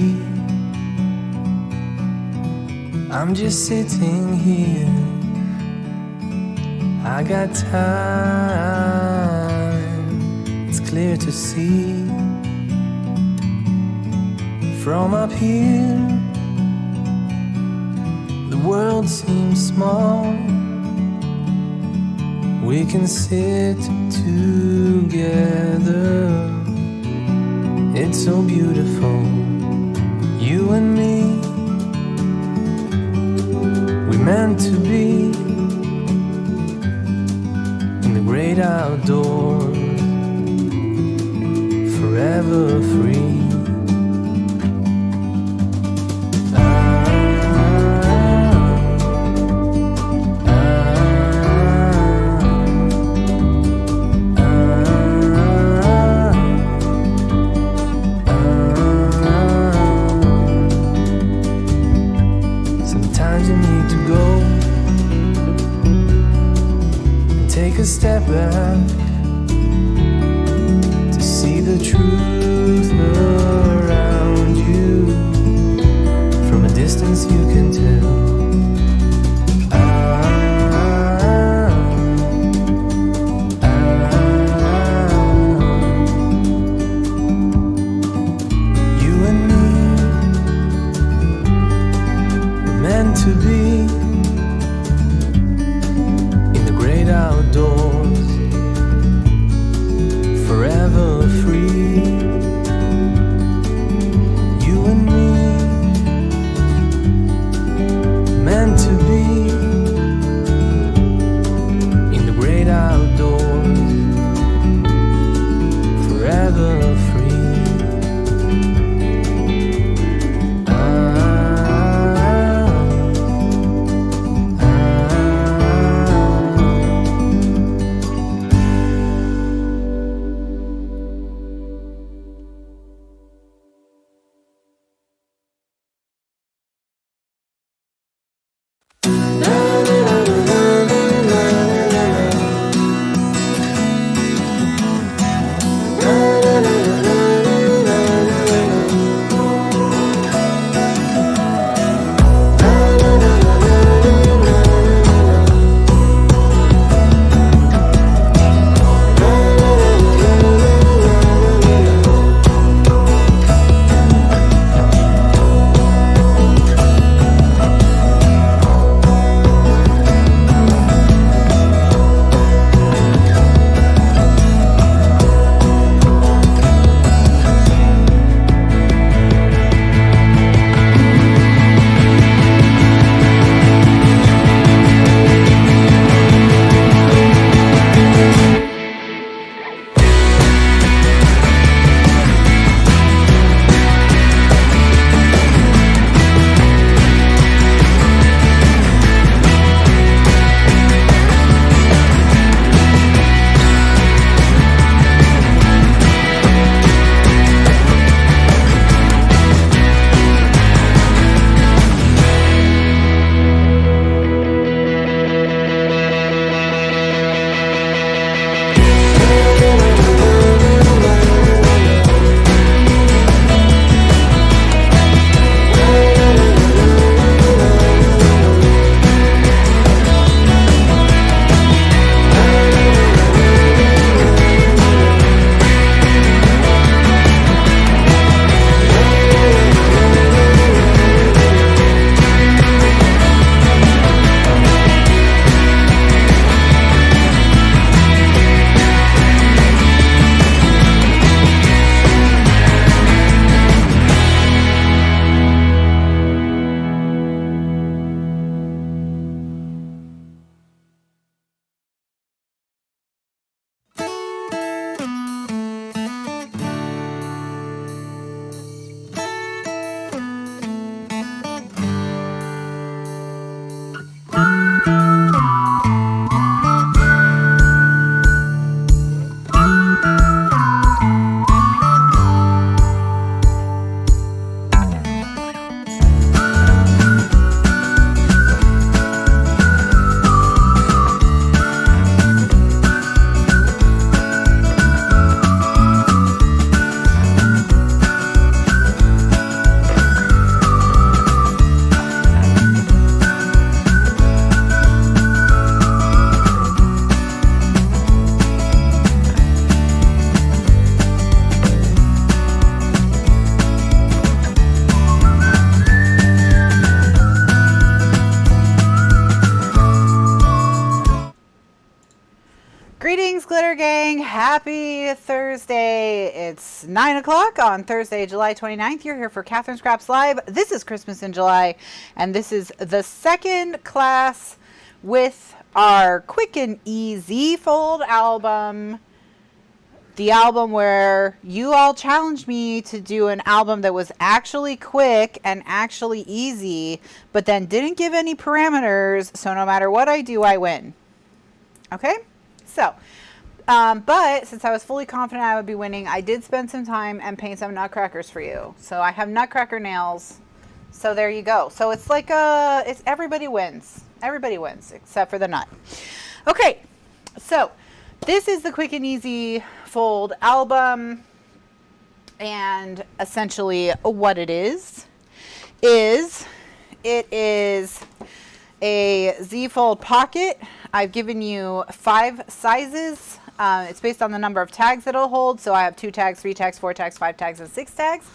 see. I'm just sitting here, I got time, it's clear to see. From up here, the world seems small. We can sit together, it's so beautiful, you and me. We meant to be in the great outdoors, forever free. Take a step back to see the truth around you. From a distance you can tell. You and me were meant to be outdoors, forever free. saying happy Thursday. It's 9 o'clock on Thursday, July 29th. You're here for Kathryn Scraps Live. This is Christmas in July, and this is the second class with our Quick and Easy Fold album. The album where you all challenged me to do an album that was actually quick and actually easy, but then didn't give any parameters, so no matter what I do, I win. Okay? So, but since I was fully confident I would be winning, I did spend some time and paint some nutcrackers for you. So I have nutcracker nails. So there you go. So it's like it's everybody wins. Everybody wins except for the nut. Okay, so this is the Quick and Easy Fold album, and essentially what it is it is a Z Fold pocket. I've given you 5 sizes. It's based on the number of tags that it'll hold. So I have 2 tags, 3 tags, 4 tags, 5 tags, and 6 tags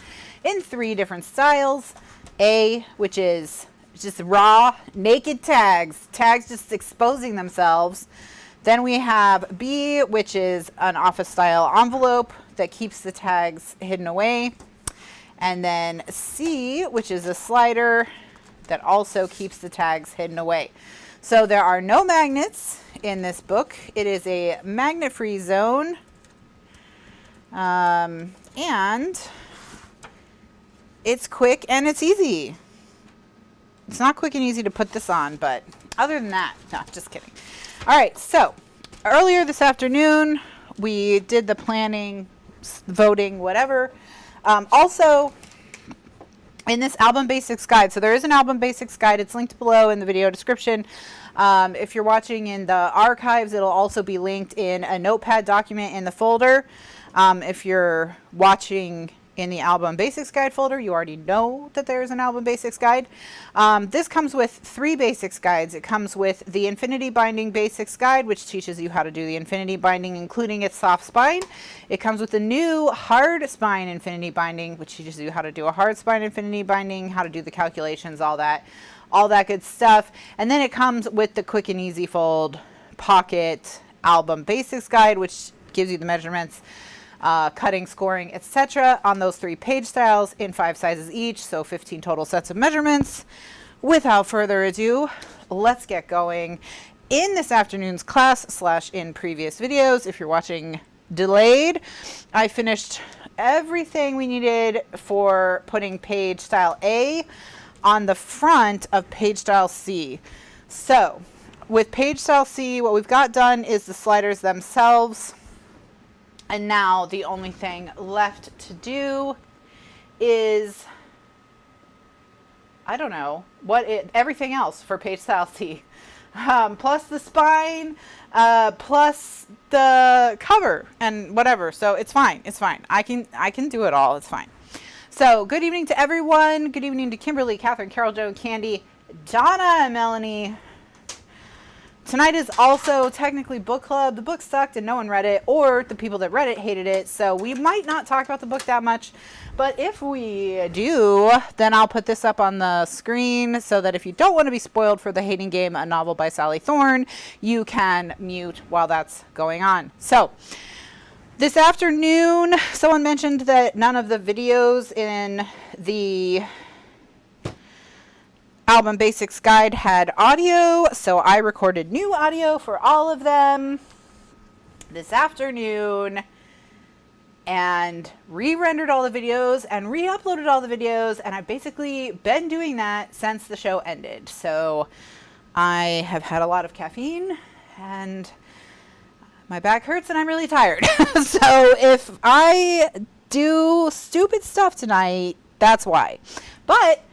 in 3 different styles. A, which is just raw, naked tags just exposing themselves. Then we have B, which is an office style envelope that keeps the tags hidden away. And then C, which is a slider that also keeps the tags hidden away. So there are no magnets in this book. It is a magnet-free zone. And it's quick and it's easy. It's not quick and easy to put this on, but other than that, no, just kidding. All right, so earlier this afternoon, we did the planning, voting, whatever. Also, in this album basics guide, so there is an album basics guide. It's linked below in the video description. If you're watching in the archives, it'll also be linked in a notepad document in the folder. If you're watching in the album basics guide folder, you already know that there's an album basics guide. This comes with 3 basics guides. It comes with the infinity binding basics guide, which teaches you how to do the infinity binding, including its soft spine. It comes with the new hard spine infinity binding, which teaches you how to do a hard spine infinity binding, how to do the calculations, all that good stuff. And then it comes with the Quick and Easy Fold pocket album basics guide, which gives you the measurements, cutting, scoring, etc. on those 3 page styles in 5 sizes each, so 15 total sets of measurements. Without further ado, let's get going. In this afternoon's class / in previous videos, if you're watching delayed, I finished everything we needed for putting page style A on the front of page style C. So with page style C, what we've got done is the sliders themselves. And now the only thing left to do is, I don't know, everything else for page style C. Plus the spine, plus the cover and whatever. So it's fine. It's fine. I can do it all. It's fine. So good evening to everyone. Good evening to Kimberly, Catherine, Carol, Joe, Candy, Donna, and Melanie. Tonight is also technically book club. The book sucked and no one read it, or the people that read it hated it. So we might not talk about the book that much. But if we do, then I'll put this up on the screen so that if you don't want to be spoiled for The Hating Game, a novel by Sally Thorne, you can mute while that's going on. So this afternoon, someone mentioned that none of the videos in the album basics guide had audio, so I recorded new audio for all of them this afternoon and re-rendered all the videos and re-uploaded all the videos, and I've basically been doing that since the show ended. So I have had a lot of caffeine and my back hurts and I'm really tired. So if I do stupid stuff tonight, that's why. But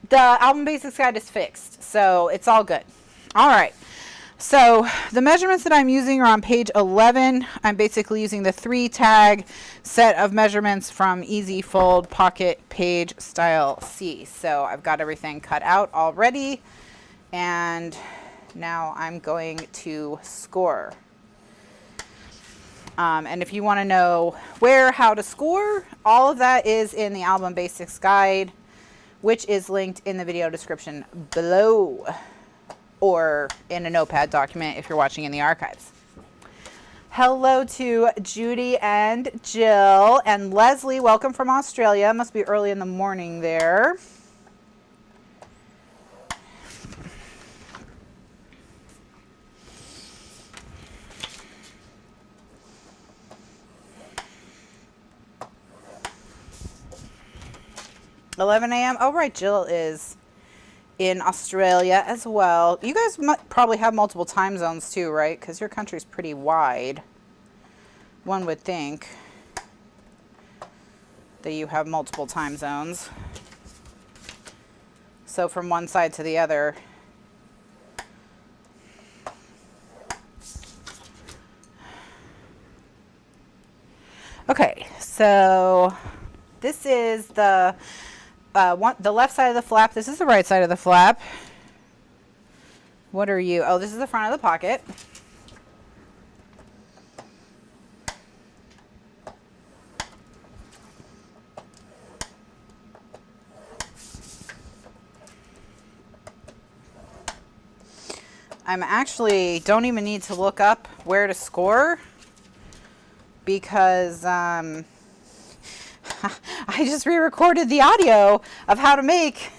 the album basics guide is fixed, so it's all good. All right. So the measurements that I'm using are on page 11. I'm basically using the 3 tag set of measurements from Easy Fold Pocket Page Style C. So I've got everything cut out already, and now I'm going to score. And if you want to know how to score, all of that is in the album basics guide, which is linked in the video description below, or in a notepad document if you're watching in the archives. Hello to Judy and Jill and Leslie. Welcome from Australia. Must be early in the morning there. $11 a.m. Oh, right. Jill is in Australia as well. You guys probably have multiple time zones too, right? Because your country's pretty wide. One would think that you have multiple time zones. So from one side to the other. Okay, so this is the left side of the flap. This is the right side of the flap. What are you? Oh, this is the front of the pocket. I'm actually don't even need to look up where to score because I just re-recorded the audio of how to make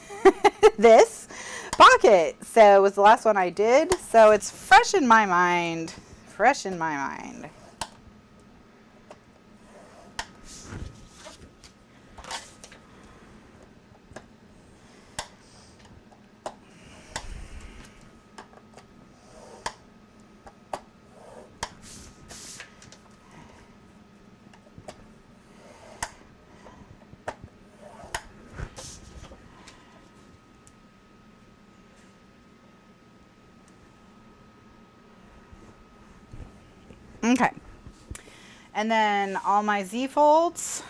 this pocket. So it was the last one I did. So it's fresh in my mind. Fresh in my mind. Okay, and then all my Z folds.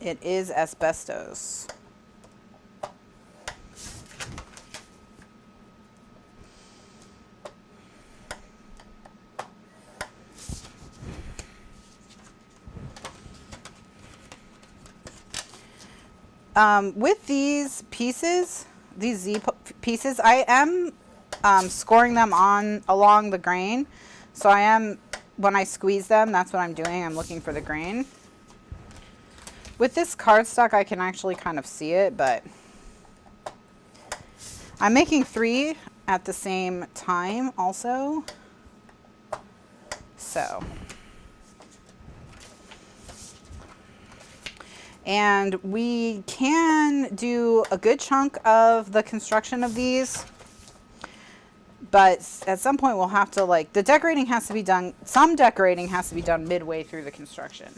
It is asbestos. With these pieces, these Z pieces, I am scoring them along the grain. So I am, when I squeeze them, that's what I'm doing. I'm looking for the grain. With this cardstock, I can actually kind of see it, but I'm making 3 at the same time also. So. And we can do a good chunk of the construction of these. But at some point we'll have to, like, the decorating has to be done, some decorating has to be done midway through the construction.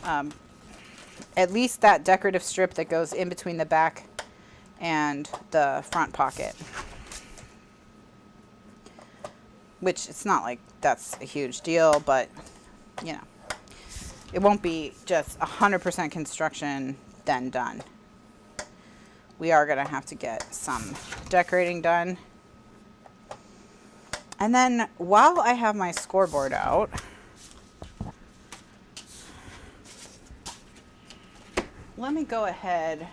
At least that decorative strip that goes in between the back and the front pocket. Which it's not like that's a huge deal, but, you know, it won't be just 100% construction then done. We are going to have to get some decorating done. And then while I have my scoreboard out, let me go ahead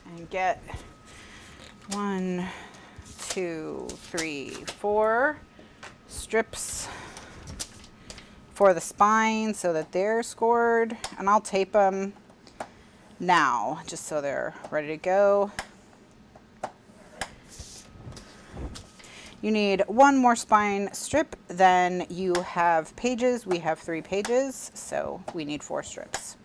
and get 1, 2, 3, 4 strips for the spine so that they're scored. And I'll tape them now just so they're ready to go. You need 1 more spine strip, then you have pages. We have 3 pages, so we need 4 strips.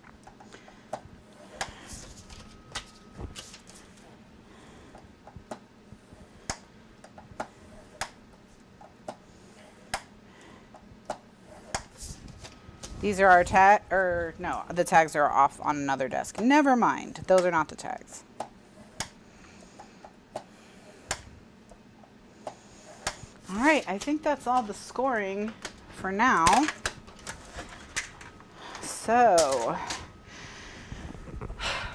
These are our tag, or no, the tags are off on another desk. Never mind, those are not the tags. All right, I think that's all the scoring for now. So,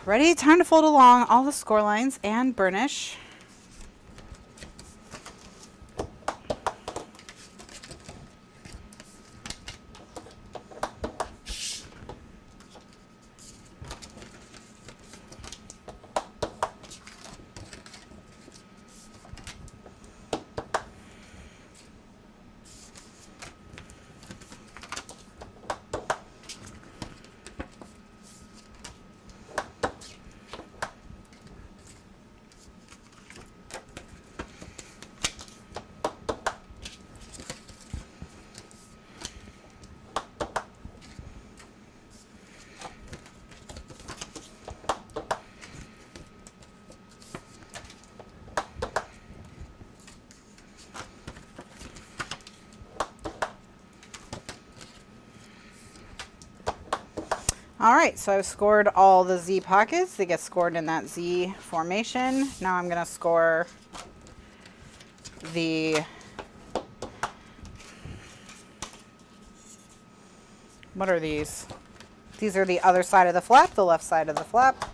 ready? Time to fold along all the score lines and burnish. All right, so I've scored all the Z pockets. They get scored in that Z formation. Now I'm going to score the, what are these? These are the other side of the flap, the left side of the flap.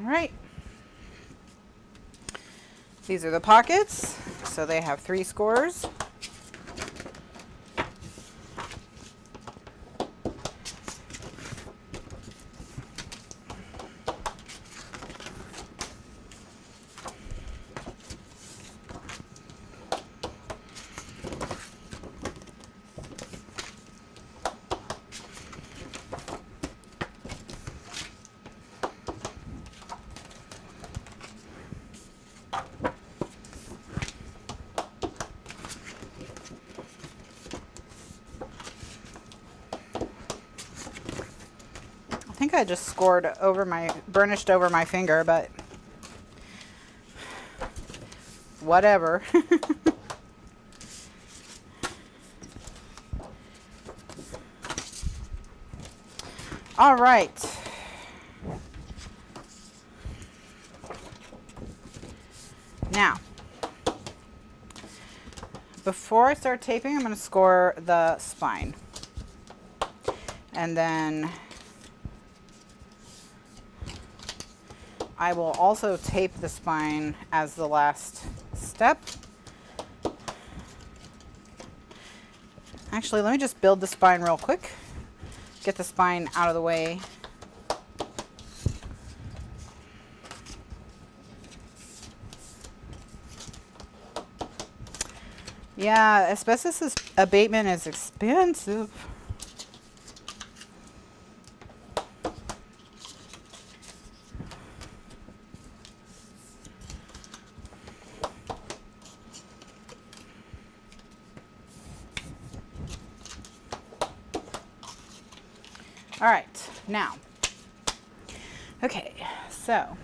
All right. These are the pockets, so they have 3 scores. I think I just scored over my, burnished over my finger, but whatever. All right. Now, before I start taping, I'm going to score the spine. And then I will also tape the spine as the last step. Actually, let me just build the spine real quick. Get the spine out of the way. Yeah, asbestos abatement is expensive. All right, now, okay, so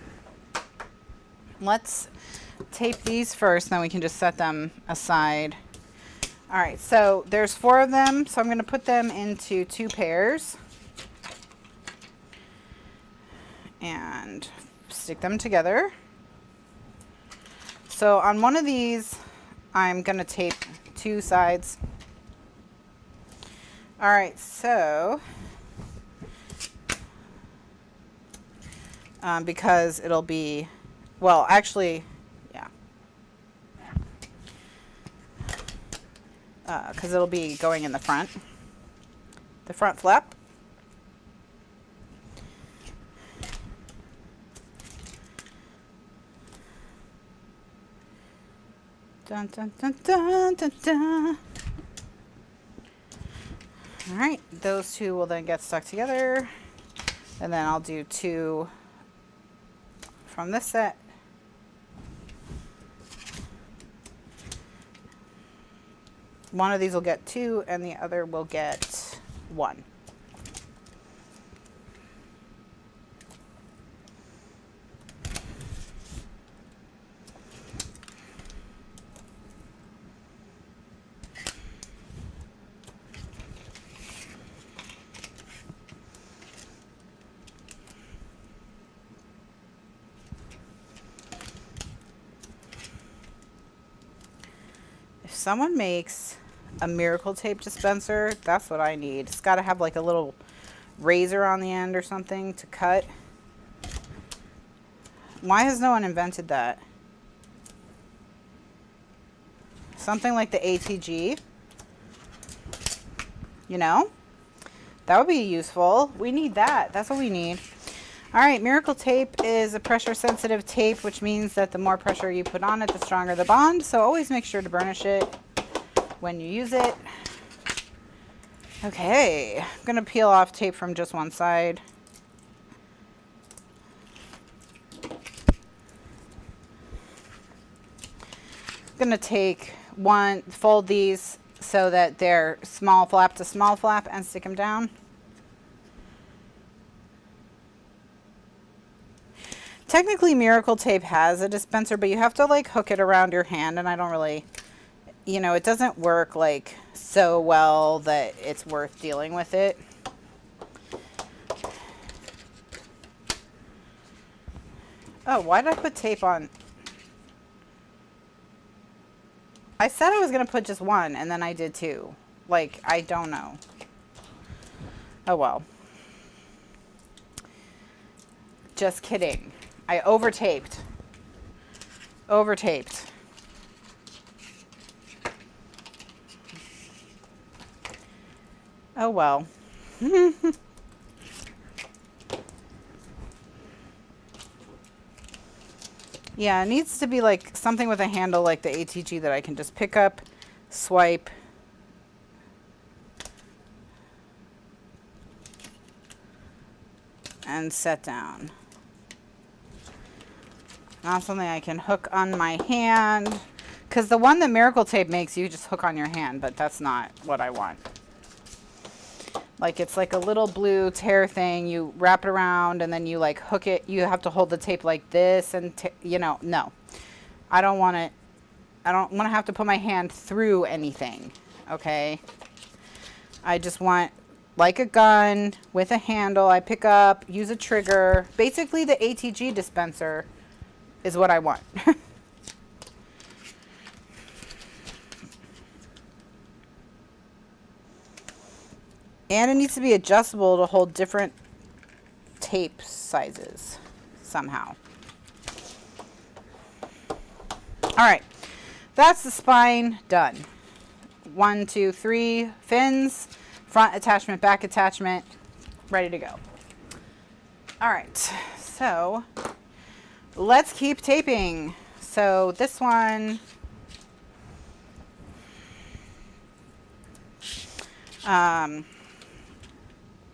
let's tape these first, then we can just set them aside. All right, so there's 4 of them, so I'm going to put them into 2 pairs and stick them together. So on one of these, I'm going to tape 2 sides. All right, so because it'll be, well, actually, yeah, because it'll be going in the front flap. Dun, dun, dun, dun, dun, dun. All right, those 2 will then get stuck together, and then I'll do 2 from this set. One of these will get 2 and the other will get 1. Someone makes a miracle tape dispenser, that's what I need. It's got to have like a little razor on the end or something to cut. Why has no one invented that? Something like the ATG, you know, that would be useful. We need that. That's what we need. All right, miracle tape is a pressure sensitive tape, which means that the more pressure you put on it, the stronger the bond. So always make sure to burnish it when you use it. Okay, I'm gonna peel off tape from just one side. I'm gonna take one, fold these so that they're small flap to small flap and stick them down. Technically, Miracle Tape has a dispenser, but you have to like hook it around your hand, and I don't really, you know, it doesn't work like so well that it's worth dealing with it. Oh, why did I put tape on? I said I was going to put just one, and then I did two. Like, I don't know. Oh, well. Just kidding. I over-taped. Over-taped. Oh, well. Yeah, it needs to be like something with a handle like the ATG that I can just pick up, swipe, and set down. Not something I can hook on my hand, because the one that Miracle Tape makes, you just hook on your hand, but that's not what I want. Like, it's like a little blue tear thing. You wrap it around and then you like hook it. You have to hold the tape like this and, you know, no. I don't want it. I don't want to have to put my hand through anything, okay? I just want like a gun with a handle. I pick up, use a trigger. Basically, the ATG dispenser is what I want. And it needs to be adjustable to hold different tape sizes somehow. All right, that's the spine done. 1, 2, 3 fins, front attachment, back attachment, ready to go. All right, so let's keep taping. So this one,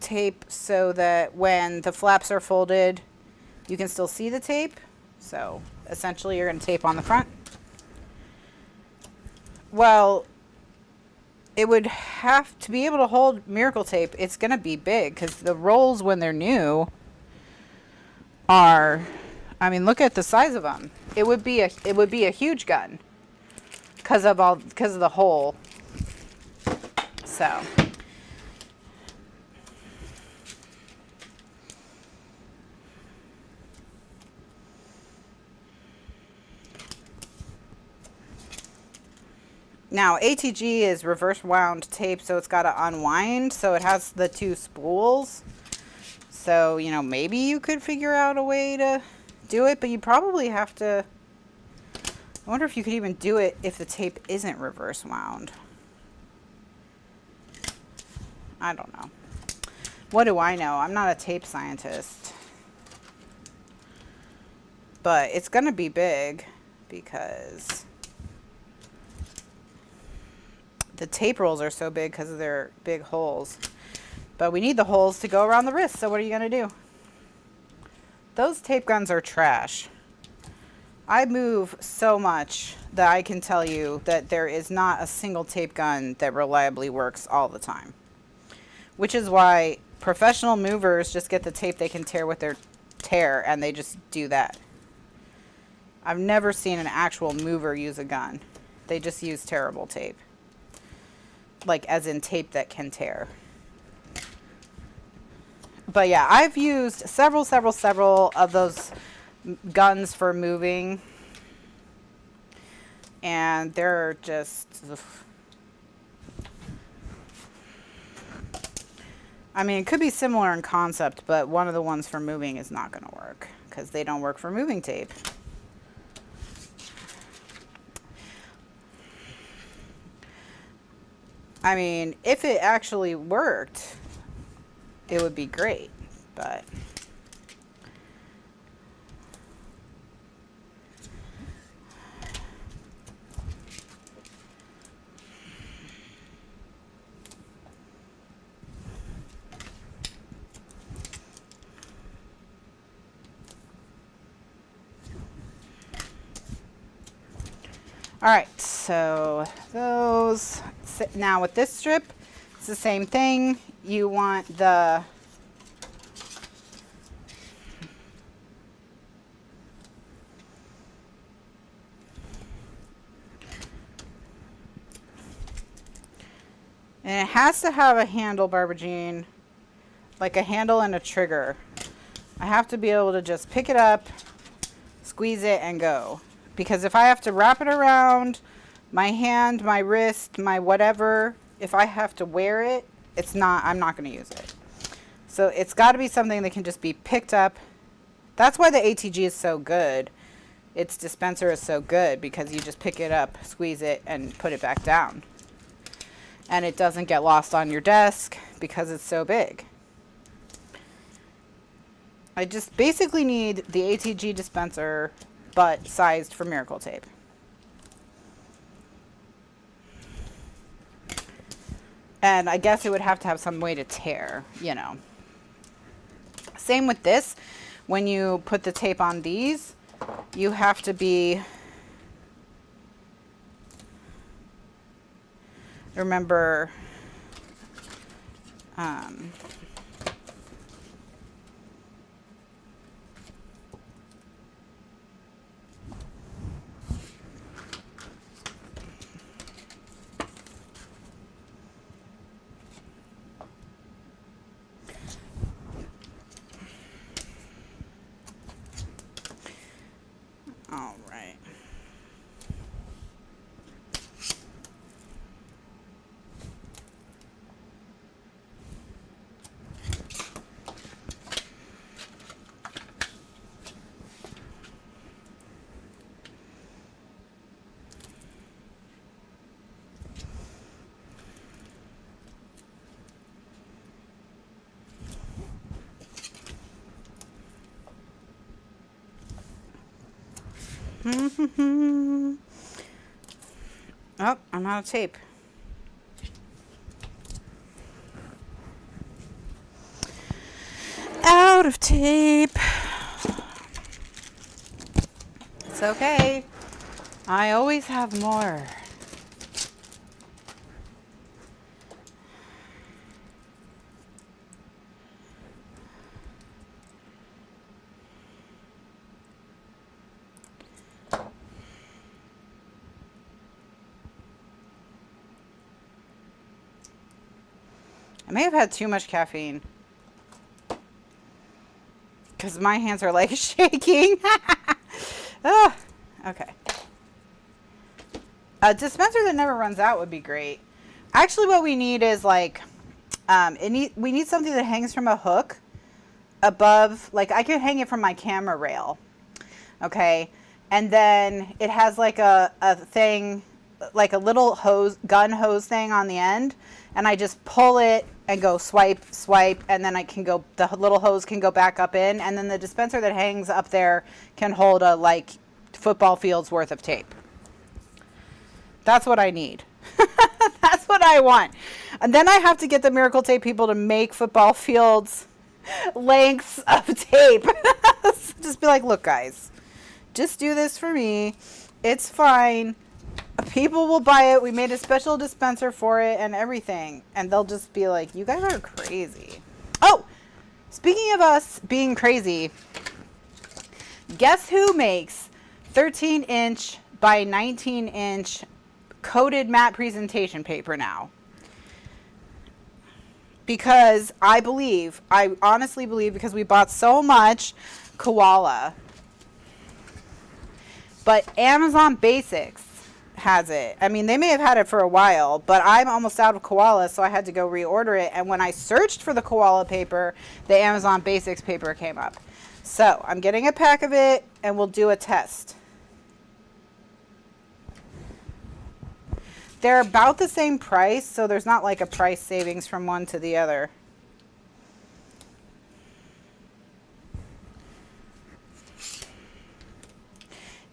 tape so that when the flaps are folded, you can still see the tape. So essentially you're going to tape on the front. Well, it would have to be able to hold Miracle Tape. It's going to be big because the rolls when they're new are, I mean, look at the size of them. It would be a huge gun because of the hole. So now, ATG is reverse wound tape, so it's got to unwind. So it has the 2 spools. So, you know, maybe you could figure out a way to do it, but you probably have to. I wonder if you could even do it if the tape isn't reverse wound. I don't know. What do I know? I'm not a tape scientist. But it's going to be big because the tape rolls are so big because of their big holes. But we need the holes to go around the wrist, so what are you going to do? Those tape guns are trash. I move so much that I can tell you that there is not a single tape gun that reliably works all the time. Which is why professional movers just get the tape they can tear with their tear, and they just do that. I've never seen an actual mover use a gun. They just use tearable tape. Like, as in tape that can tear. But yeah, I've used several of those guns for moving. And they're just, ugh. I mean, it could be similar in concept, but one of the ones for moving is not going to work because they don't work for moving tape. I mean, if it actually worked, it would be great, but all right, so those. Now with this strip, it's the same thing. You want the And it has to have a handle, Barbara Jean, like a handle and a trigger. I have to be able to just pick it up, squeeze it, and go. Because if I have to wrap it around my hand, my wrist, my whatever, if I have to wear it, I'm not going to use it. So it's got to be something that can just be picked up. That's why the ATG is so good. Its dispenser is so good, because you just pick it up, squeeze it, and put it back down. And it doesn't get lost on your desk because it's so big. I just basically need the ATG dispenser, but sized for Miracle Tape. And I guess it would have to have some way to tear, you know. Same with this. When you put the tape on these, you have to be... Remember, all right. Oh, I'm out of tape. Out of tape. It's okay. I always have more. I may have had too much caffeine, because my hands are like shaking. Oh, okay. A dispenser that never runs out would be great. Actually, what we need is like, we need something that hangs from a hook above, like I could hang it from my camera rail. Okay. And then it has like a thing, like a little gun hose thing on the end. And I just pull it and go swipe, swipe, and then the little hose can go back up in, and then the dispenser that hangs up there can hold a like football field's worth of tape. That's what I need. That's what I want. And then I have to get the Miracle Tape people to make football fields lengths of tape. Just be like, look guys, just do this for me. It's fine. People will buy it. We made a special dispenser for it and everything. And they'll just be like, you guys are crazy. Oh, speaking of us being crazy, guess who makes 13-inch by 19-inch coated matte presentation paper now? Because I honestly believe, because we bought so much koala. But Amazon Basics has it. I mean, they may have had it for a while, but I'm almost out of koala, so I had to go reorder it. And when I searched for the koala paper, the Amazon Basics paper came up. So I'm getting a pack of it, and we'll do a test. They're about the same price, so there's not like a price savings from one to the other.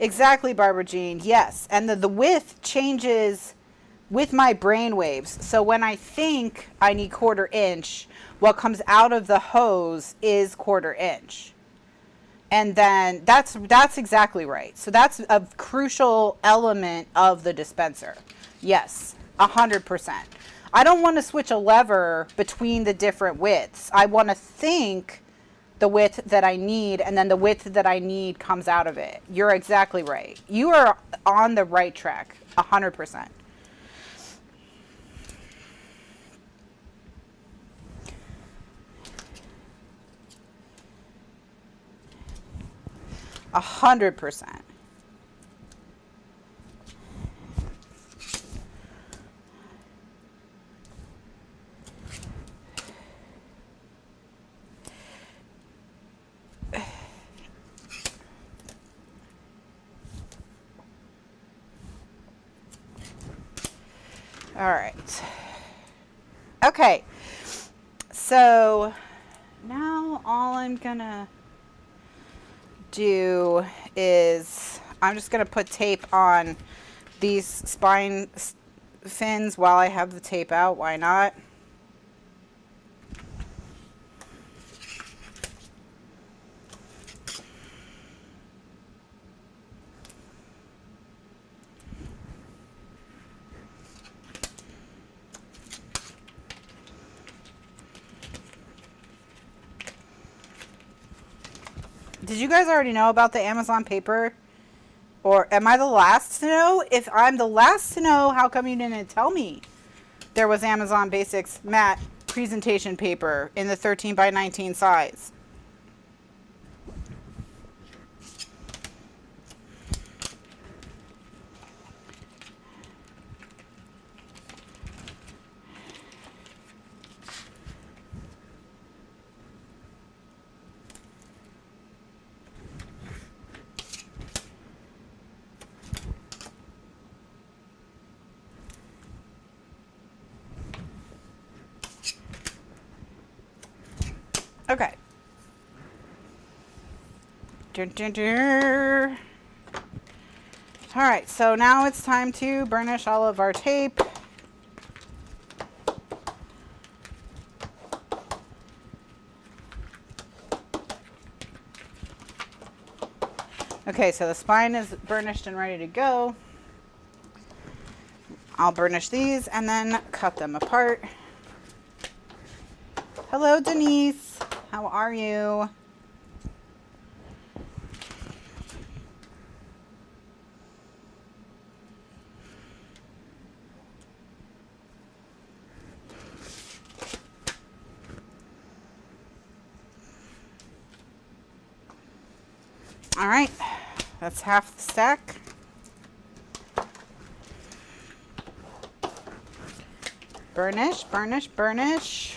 Exactly, Barbara Jean. Yes. And the width changes with my brain waves. So when I think I need 1/4 inch, what comes out of the hose is 1/4 inch. And then that's exactly right. So that's a crucial element of the dispenser. Yes, 100%. I don't want to switch a lever between the different widths. I want to think the width that I need, and then the width that I need comes out of it. You're exactly right. You are on the right track, 100%. 100%. All right. Okay. So now all I'm gonna do is I'm just gonna put tape on these spine fins while I have the tape out. Why not? Did you guys already know about the Amazon paper? Or am I the last to know? If I'm the last to know, how come you didn't tell me there was Amazon Basics matte presentation paper in the 13 by 19 size? Okay. Dun, dun, dun. All right, so now it's time to burnish all of our tape. Okay, so the spine is burnished and ready to go. I'll burnish these and then cut them apart. Hello, Denise. How are you? All right, that's half the stack. Burnish, burnish, burnish.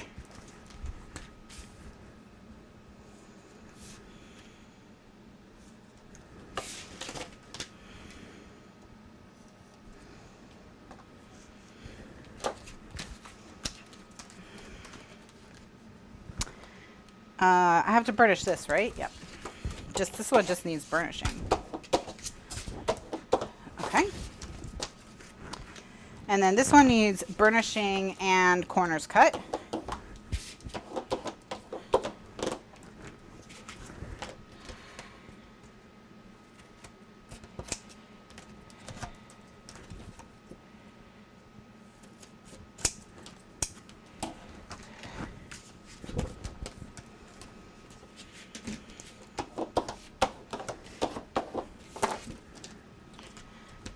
I have to burnish this, right? Yep. Just this one just needs burnishing. Okay. And then this one needs burnishing and corners cut.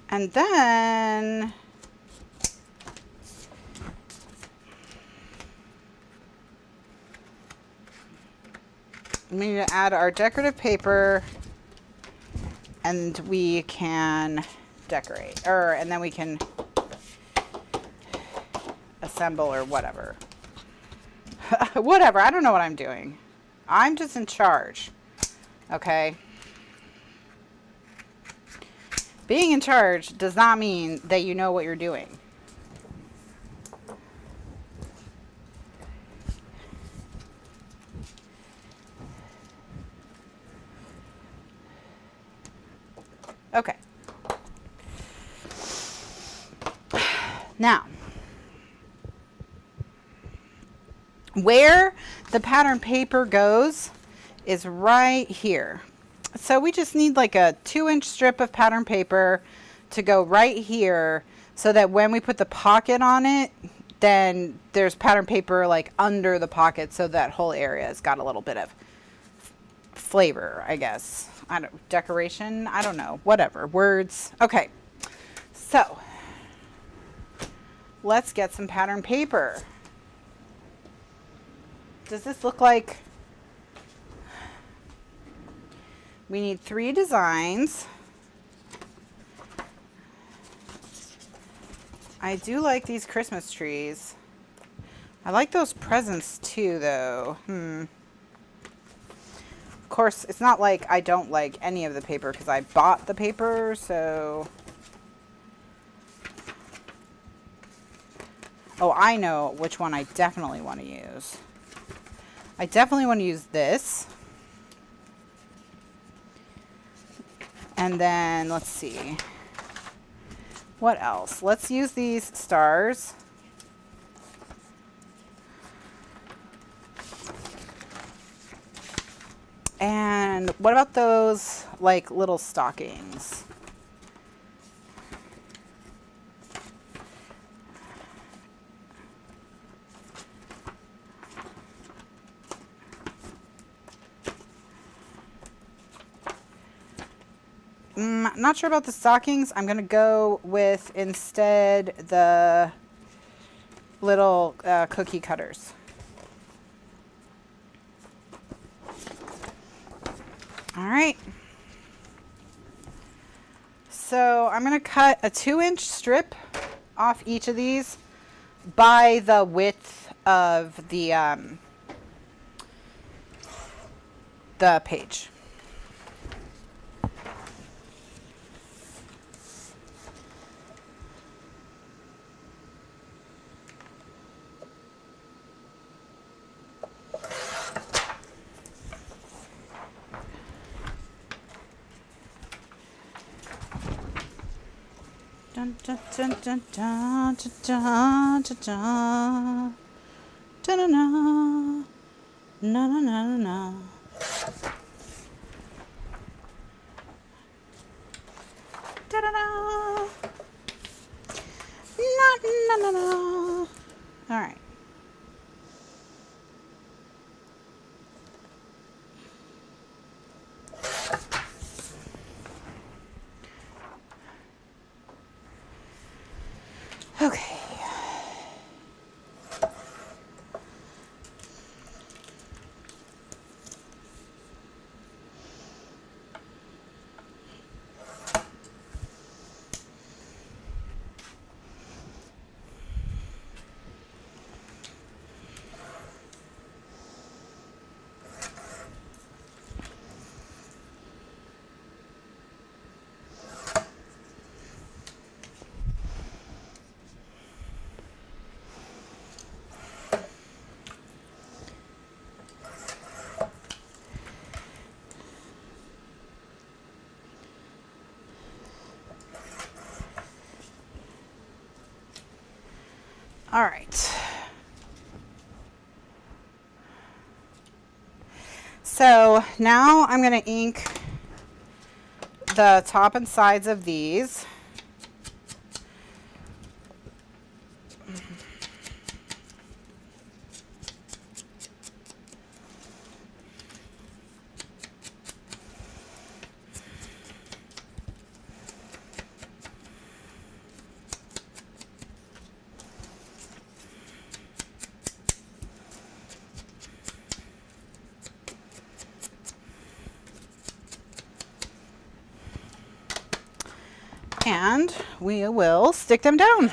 And then we need to add our decorative paper and we can decorate, and then we can assemble or whatever. Whatever, I don't know what I'm doing. I'm just in charge, okay? Being in charge does not mean that you know what you're doing. Okay. Now, where the pattern paper goes is right here. So we just need like a 2-inch strip of pattern paper to go right here so that when we put the pocket on it, then there's pattern paper like under the pocket so that whole area has got a little bit of flavor, I guess. Decoration, I don't know, whatever, words. Okay, so let's get some pattern paper. Does this look like We need 3 designs. I do like these Christmas trees. I like those presents too, though. Of course, it's not like I don't like any of the paper because I bought the paper, so... Oh, I know which one I definitely want to use. I definitely want to use this. And then, let's see. What else? Let's use these stars. And what about those, like, little stockings? Not sure about the stockings. I'm going to go with, instead, the little cookie cutters. All right. So I'm going to cut a 2-inch strip off each of these by the width of the page. Dun, dun, dun, dun, dun, dun, dun, dun, dun. Da-na-na. Na-na-na-na-na. Da-da-da. Na-na-na-na. All right. Okay. All right. So now I'm going to ink the top and sides of these. And we will stick them down.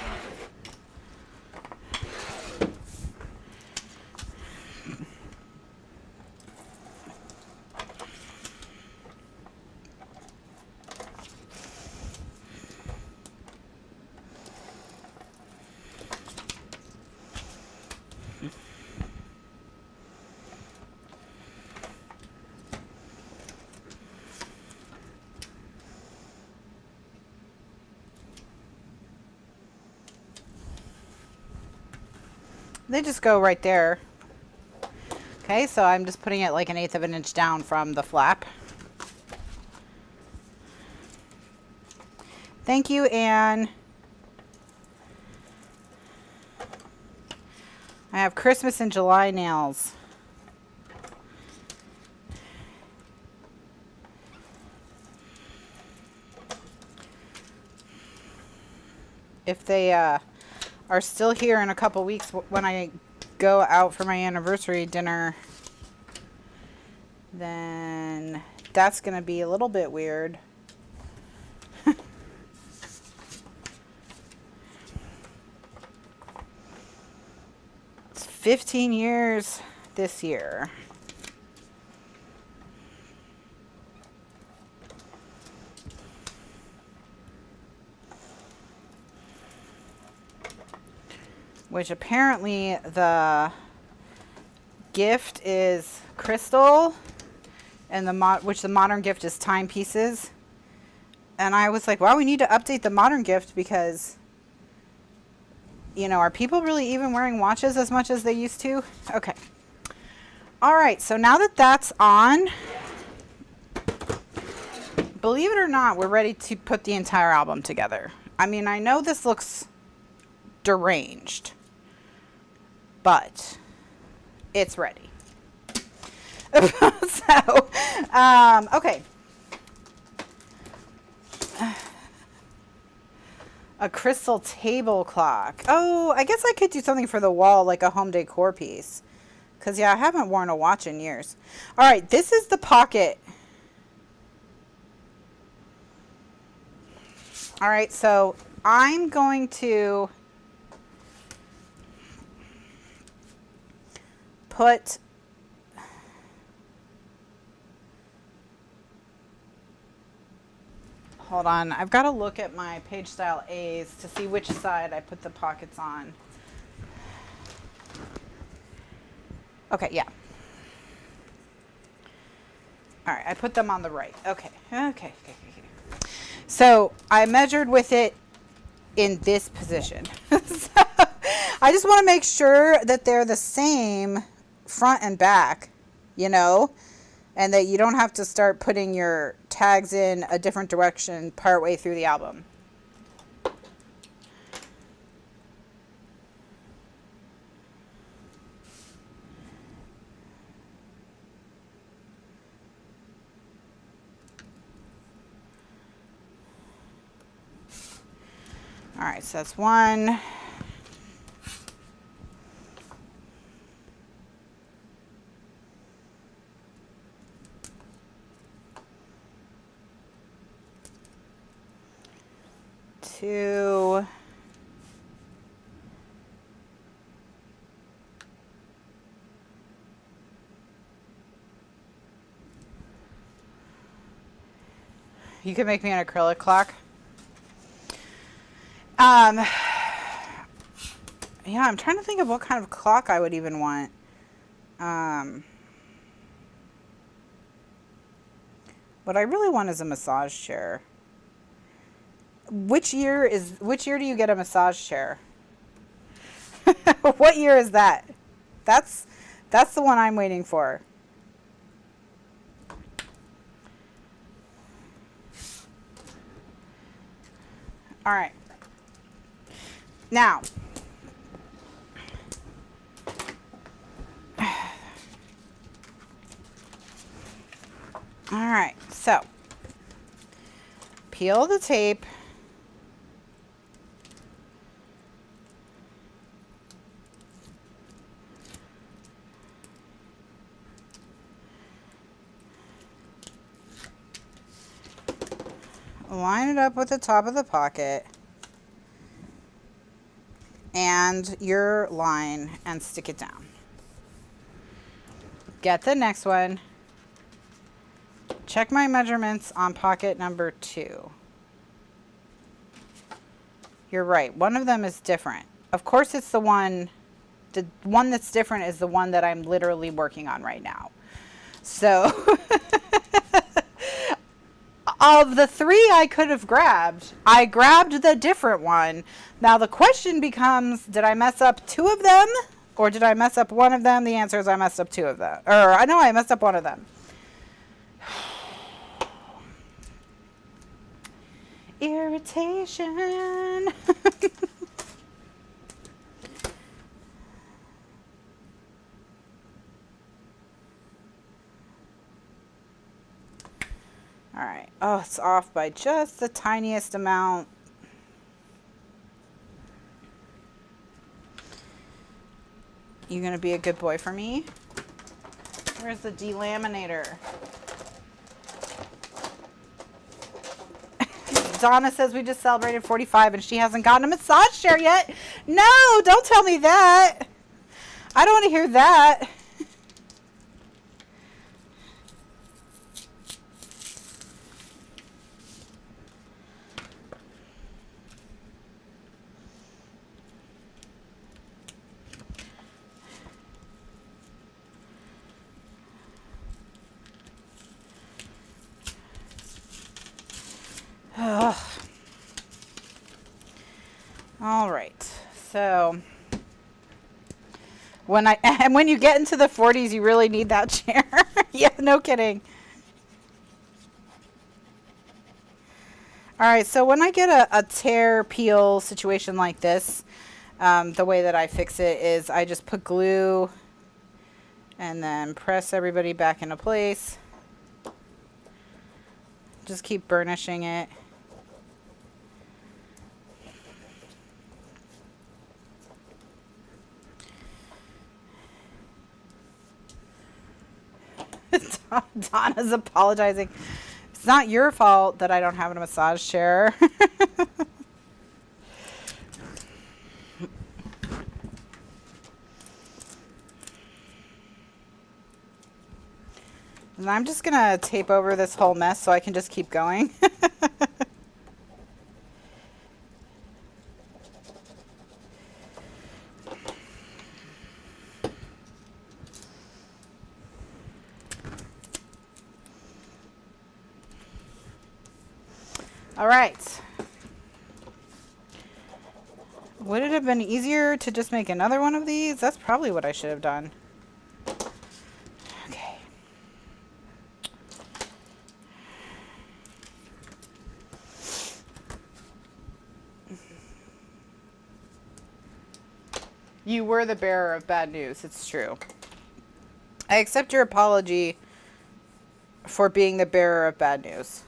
They just go right there. Okay, so I'm just putting it like 1/8 of an inch down from the flap. Thank you, Anne. I have Christmas in July nails. If they are still here in a couple weeks when I go out for my anniversary dinner, then that's going to be a little bit weird. It's 15 years this year. Which apparently the gift is crystal, and which the modern gift is timepieces. And I was like, wow, we need to update the modern gift because, you know, are people really even wearing watches as much as they used to? Okay. All right, so now that that's on, believe it or not, we're ready to put the entire album together. I mean, I know this looks deranged, but it's ready. So, okay. A crystal table clock. Oh, I guess I could do something for the wall, like a home decor piece. Because, yeah, I haven't worn a watch in years. All right, this is the pocket. All right, so I'm going to put hold on, I've got to look at my page style A's to see which side I put the pockets on. Okay, yeah. All right, I put them on the right. Okay. So I measured with it in this position. So I just want to make sure that they're the same front and back, you know, and that you don't have to start putting your tags in a different direction partway through the album. All right, so that's one. Two. You could make me an acrylic clock. Yeah, I'm trying to think of what kind of clock I would even want. What I really want is a massage chair. Which year do you get a massage chair? What year is that? That's the one I'm waiting for. All right. Now, all right, so peel the tape. Line it up with the top of the pocket and your line and stick it down. Get the next one. Check my measurements on pocket number 2. You're right. One of them is different. Of course, it's the one that's different is the one that I'm literally working on right now. So of the 3 I could have grabbed, I grabbed the different one. Now the question becomes, did I mess up 2 of them or did I mess up 1 of them? The answer is I messed up 2 of them. Or I know I messed up 1 of them. Irritation. All right. Oh, it's off by just the tiniest amount. You gonna be a good boy for me? Where's the delaminator? Donna says we just celebrated 45 and she hasn't gotten a massage chair yet. No, don't tell me that. I don't want to hear that. Ugh. All right, so when you get into the 40s, you really need that chair. Yeah, no kidding. All right, so when I get a tear peel situation like this, the way that I fix it is I just put glue and then press everybody back into place. Just keep burnishing it. Donna's apologizing. It's not your fault that I don't have a massage chair. And I'm just going to tape over this whole mess so I can just keep going. All right. Would it have been easier to just make another one of these? That's probably what I should have done. Okay. You were the bearer of bad news. It's true. I accept your apology for being the bearer of bad news.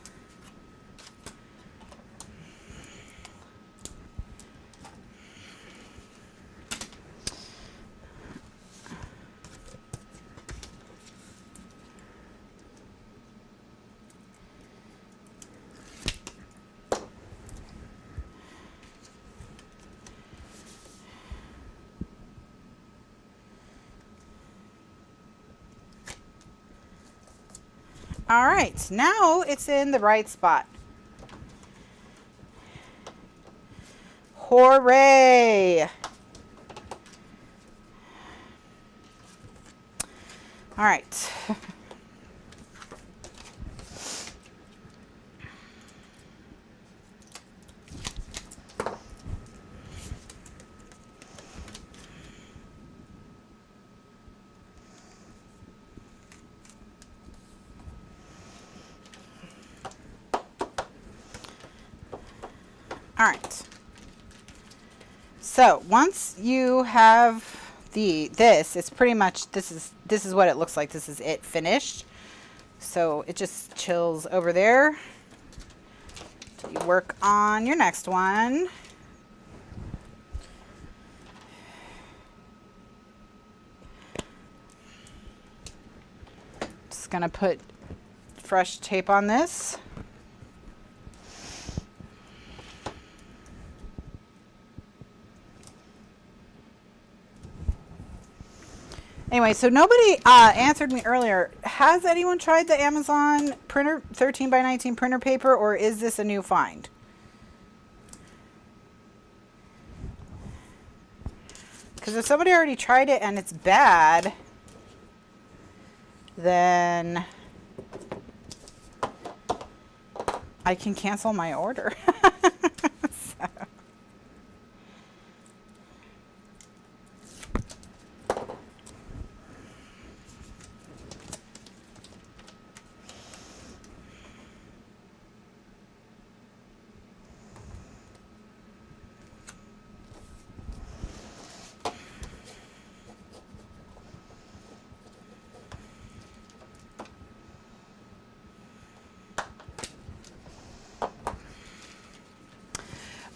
All right, now it's in the right spot. Hooray! All right. All right. So once you have this, it's pretty much this is what it looks like. This is it finished. So it just chills over there till you work on your next one. Just gonna put fresh tape on this. Anyway, so nobody answered me earlier. Has anyone tried the Amazon printer 13 by 19 printer paper, or is this a new find? Because if somebody already tried it and it's bad, then I can cancel my order. So.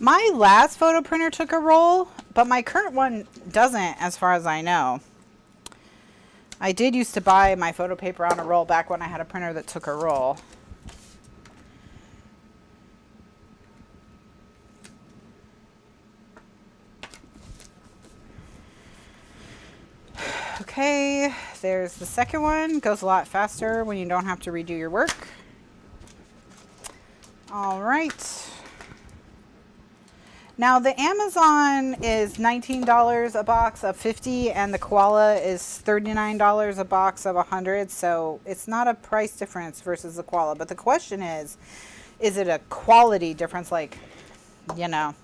My last photo printer took a roll, but my current one doesn't, as far as I know. I did used to buy my photo paper on a roll back when I had a printer that took a roll. Okay, there's the second one. Goes a lot faster when you don't have to redo your work. All right. Now the Amazon is $19 a box of 50 and the koala is $39 a box of 100. So it's not a price difference versus the koala. But the question is it a quality difference? Like, you know.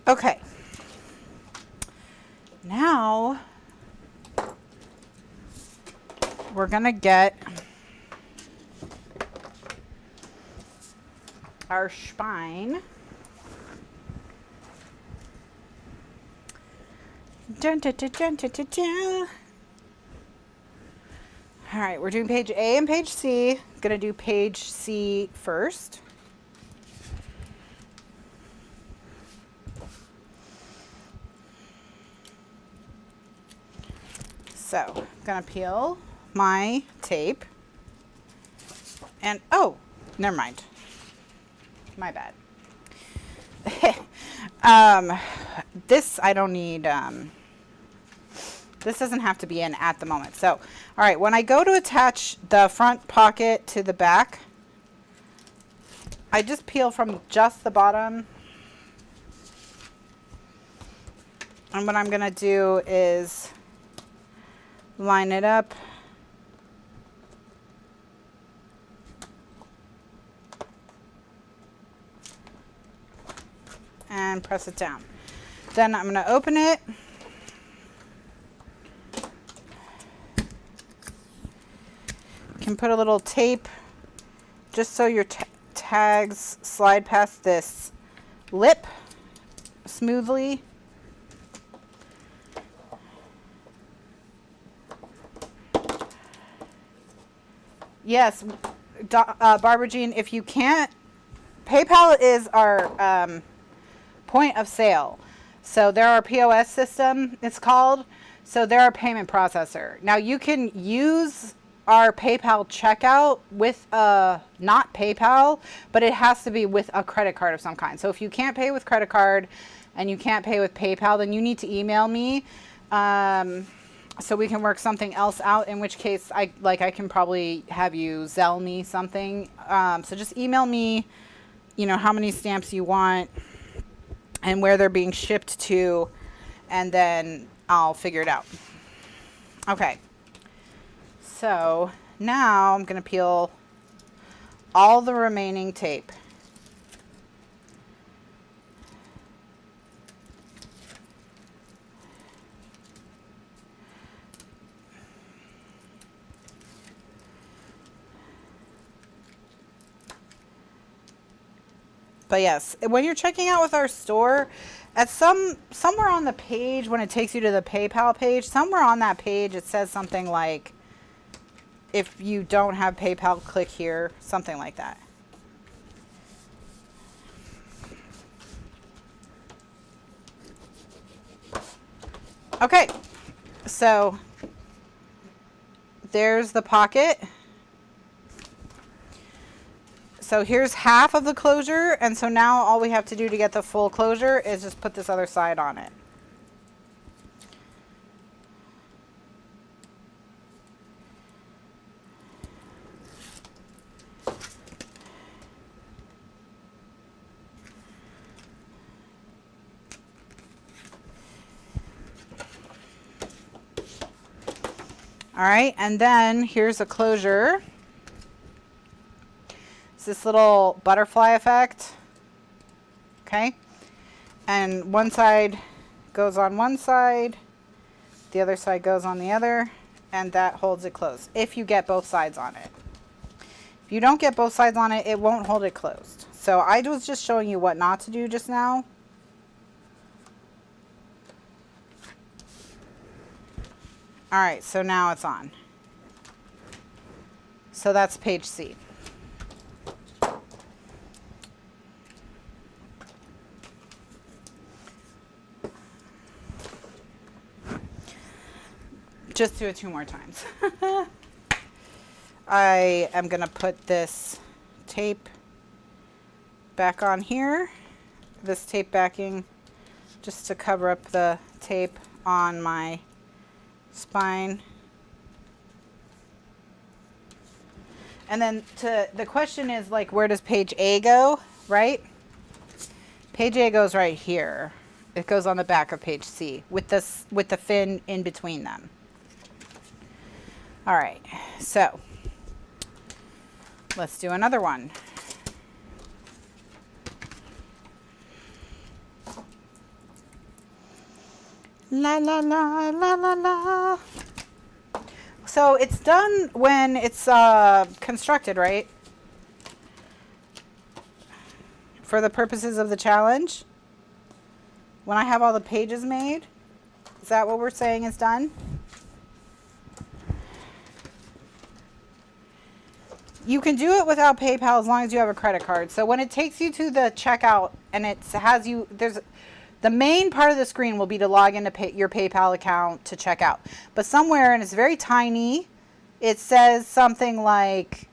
Okay. Now we're going to get our spine. Dun, dun, dun, dun, dun, dun, dun. All right, we're doing page A and page C. Going to do page C first. So I'm going to peel my tape. And, oh, never mind. My bad. This I don't need, this doesn't have to be in at the moment. So, all right, when I go to attach the front pocket to the back, I just peel from just the bottom. And what I'm going to do is line it up. And press it down. Then I'm going to open it. You can put a little tape just so your tags slide past this lip smoothly. Yes, Barbara Jean, if you can't, PayPal is our point of sale. So they're our POS system, it's called. So they're our payment processor. Now you can use our PayPal checkout with not PayPal, but it has to be with a credit card of some kind. So if you can't pay with credit card and you can't pay with PayPal, then you need to email me. So we can work something else out, in which case I can probably have you Zelle me something. So just email me, you know, how many stamps you want and where they're being shipped to, and then I'll figure it out. Okay. So now I'm going to peel all the remaining tape. But yes, when you're checking out with our store, at somewhere on the page, when it takes you to the PayPal page, somewhere on that page it says something like, if you don't have PayPal, click here, something like that. Okay, so there's the pocket. So here's half of the closure, and so now all we have to do to get the full closure is just put this other side on it. All right, and then here's a closure. It's this little butterfly effect. Okay, and one side goes on one side, the other side goes on the other, and that holds it closed if you get both sides on it. If you don't get both sides on it, it won't hold it closed. So I was just showing you what not to do just now. All right, so now it's on. So that's page C. Just do it 2 more times. I am going to put this tape back on here, this tape backing, just to cover up the tape on my spine. And then the question is, like, where does page A go, right? Page A goes right here. It goes on the back of page C with this, with the fin in between them. All right, so let's do another one. La la la la la la. So it's done when it's constructed, right? For the purposes of the challenge. When I have all the pages made. Is that what we're saying is done? You can do it without PayPal as long as you have a credit card. So when it takes you to the checkout and it has you, there's the main part of the screen will be to log into your PayPal account to check out. But somewhere, and it's very tiny, it says something like,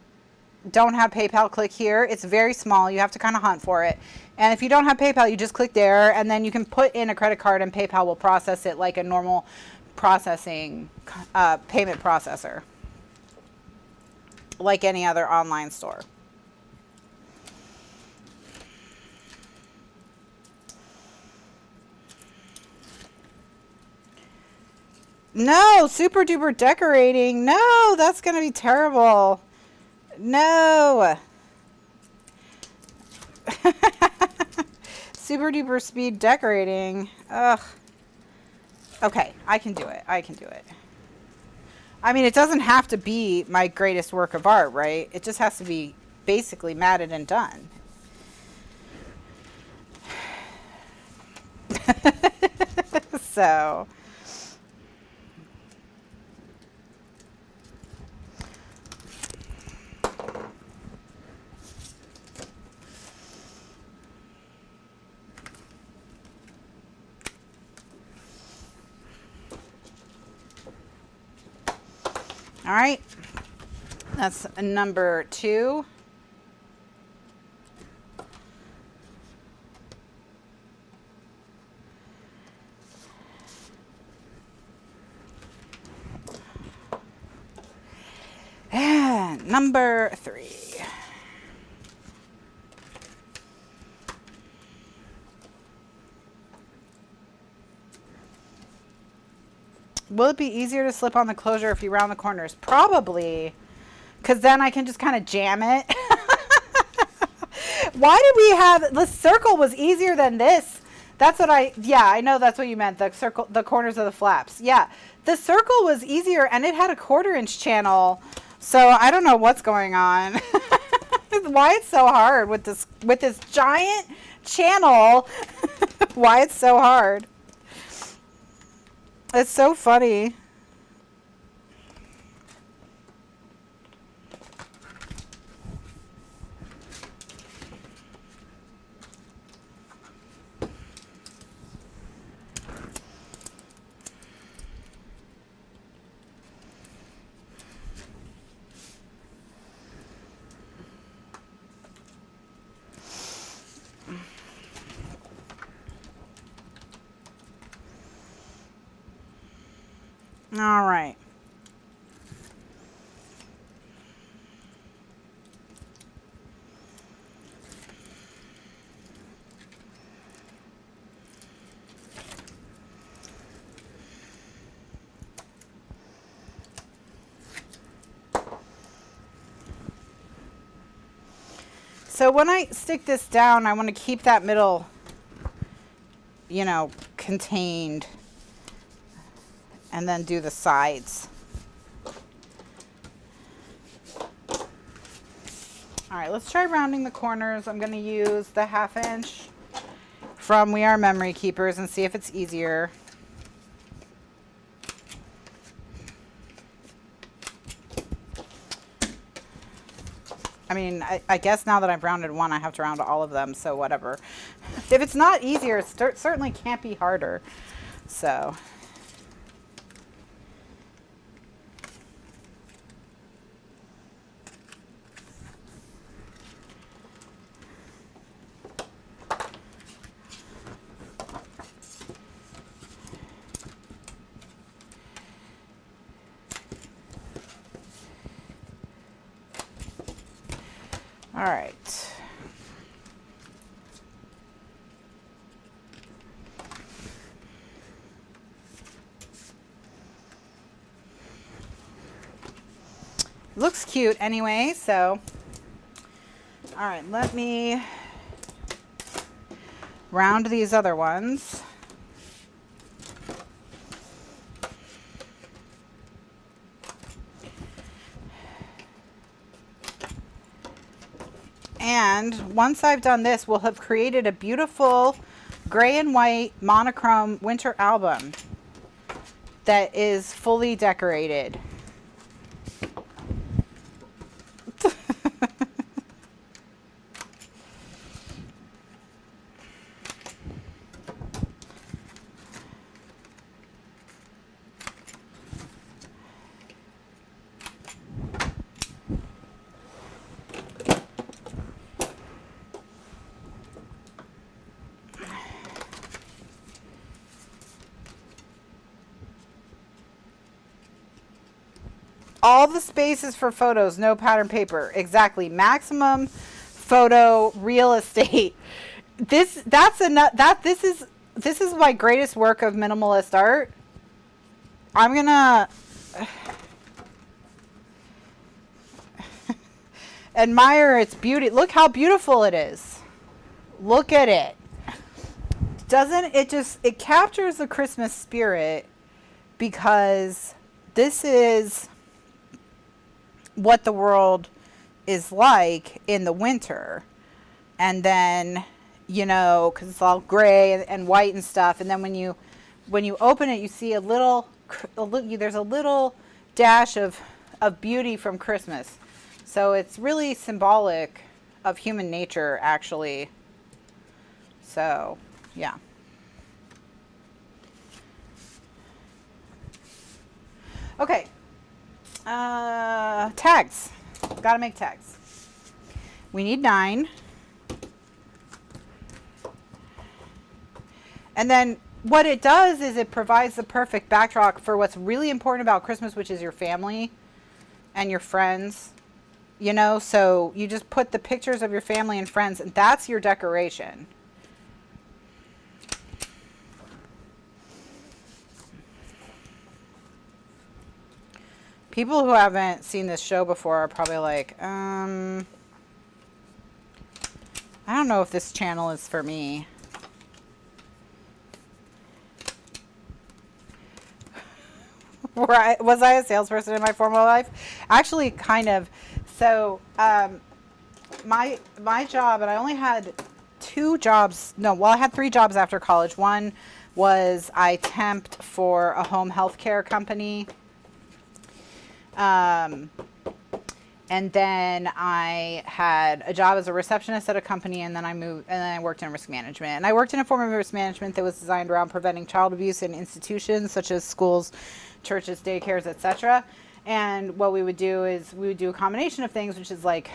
don't have PayPal, click here. It's very small. You have to kind of hunt for it. And if you don't have PayPal, you just click there, and then you can put in a credit card, and PayPal will process it like a normal processing payment processor, like any other online store. No, super duper decorating. No, that's going to be terrible. No. Super duper speed decorating. Ugh. Okay, I can do it. I can do it. I mean, it doesn't have to be my greatest work of art, right? It just has to be basically matted and done. So... all right, that's number 2. And number 3. Will it be easier to slip on the closure if you round the corners? Probably, because then I can just kind of jam it. Why did we have, the circle was easier than this. That's what yeah, I know that's what you meant, the circle, the corners of the flaps. Yeah, the circle was easier and it had a 1/4 inch channel. So I don't know what's going on. Why it's so hard with this giant channel. Why it's so hard. It's so funny. All right. So when I stick this down, I want to keep that middle, you know, contained. And then do the sides. All right, let's try rounding the corners. I'm going to use the 1/2 inch from We Are Memory Keepers and see if it's easier. I mean, I guess now that I've rounded one, I have to round all of them, so whatever. If it's not easier, it certainly can't be harder. So... All right. Looks cute anyway, so all right, let me round these other ones. And once I've done this, we'll have created a beautiful gray and white monochrome winter album that is fully decorated. All the spaces for photos, no pattern paper. Exactly. Maximum photo real estate. This is my greatest work of minimalist art. I'm gonna admire its beauty. Look how beautiful it is. Look at it. Doesn't it just, it captures the Christmas spirit, because this is what the world is like in the winter. And then, you know, because it's all gray and white and stuff, and then when you open it, you see there's a little dash of beauty from Christmas. So it's really symbolic of human nature, actually. So yeah. Okay. Tags. Gotta make tags. We need 9. And then what it does is it provides the perfect backdrop for what's really important about Christmas, which is your family and your friends. You know, so you just put the pictures of your family and friends, and that's your decoration. People who haven't seen this show before are probably like, I don't know if this channel is for me. Was I a salesperson in my former life? Actually, kind of. So, my job, and I only had 2 jobs. No, well, I had 3 jobs after college. One was I temped for a home health care company. And then I had a job as a receptionist at a company, and then I moved, and then I worked in risk management. And I worked in a form of risk management that was designed around preventing child abuse in institutions such as schools, churches, daycares, etc. And what we would do is we would do a combination of things, which is like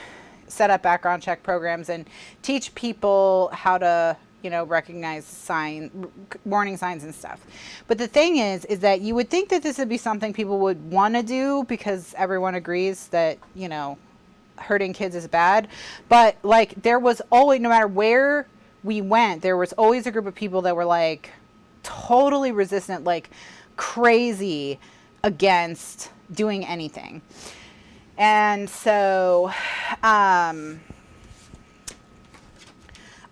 set up background check programs and teach people how to, you know, recognize warning signs and stuff. But the thing is that you would think that this would be something people would want to do because everyone agrees that, you know, hurting kids is bad. But like, there was always, no matter where we went, there was always a group of people that were like totally resistant, like crazy against doing anything. And so, a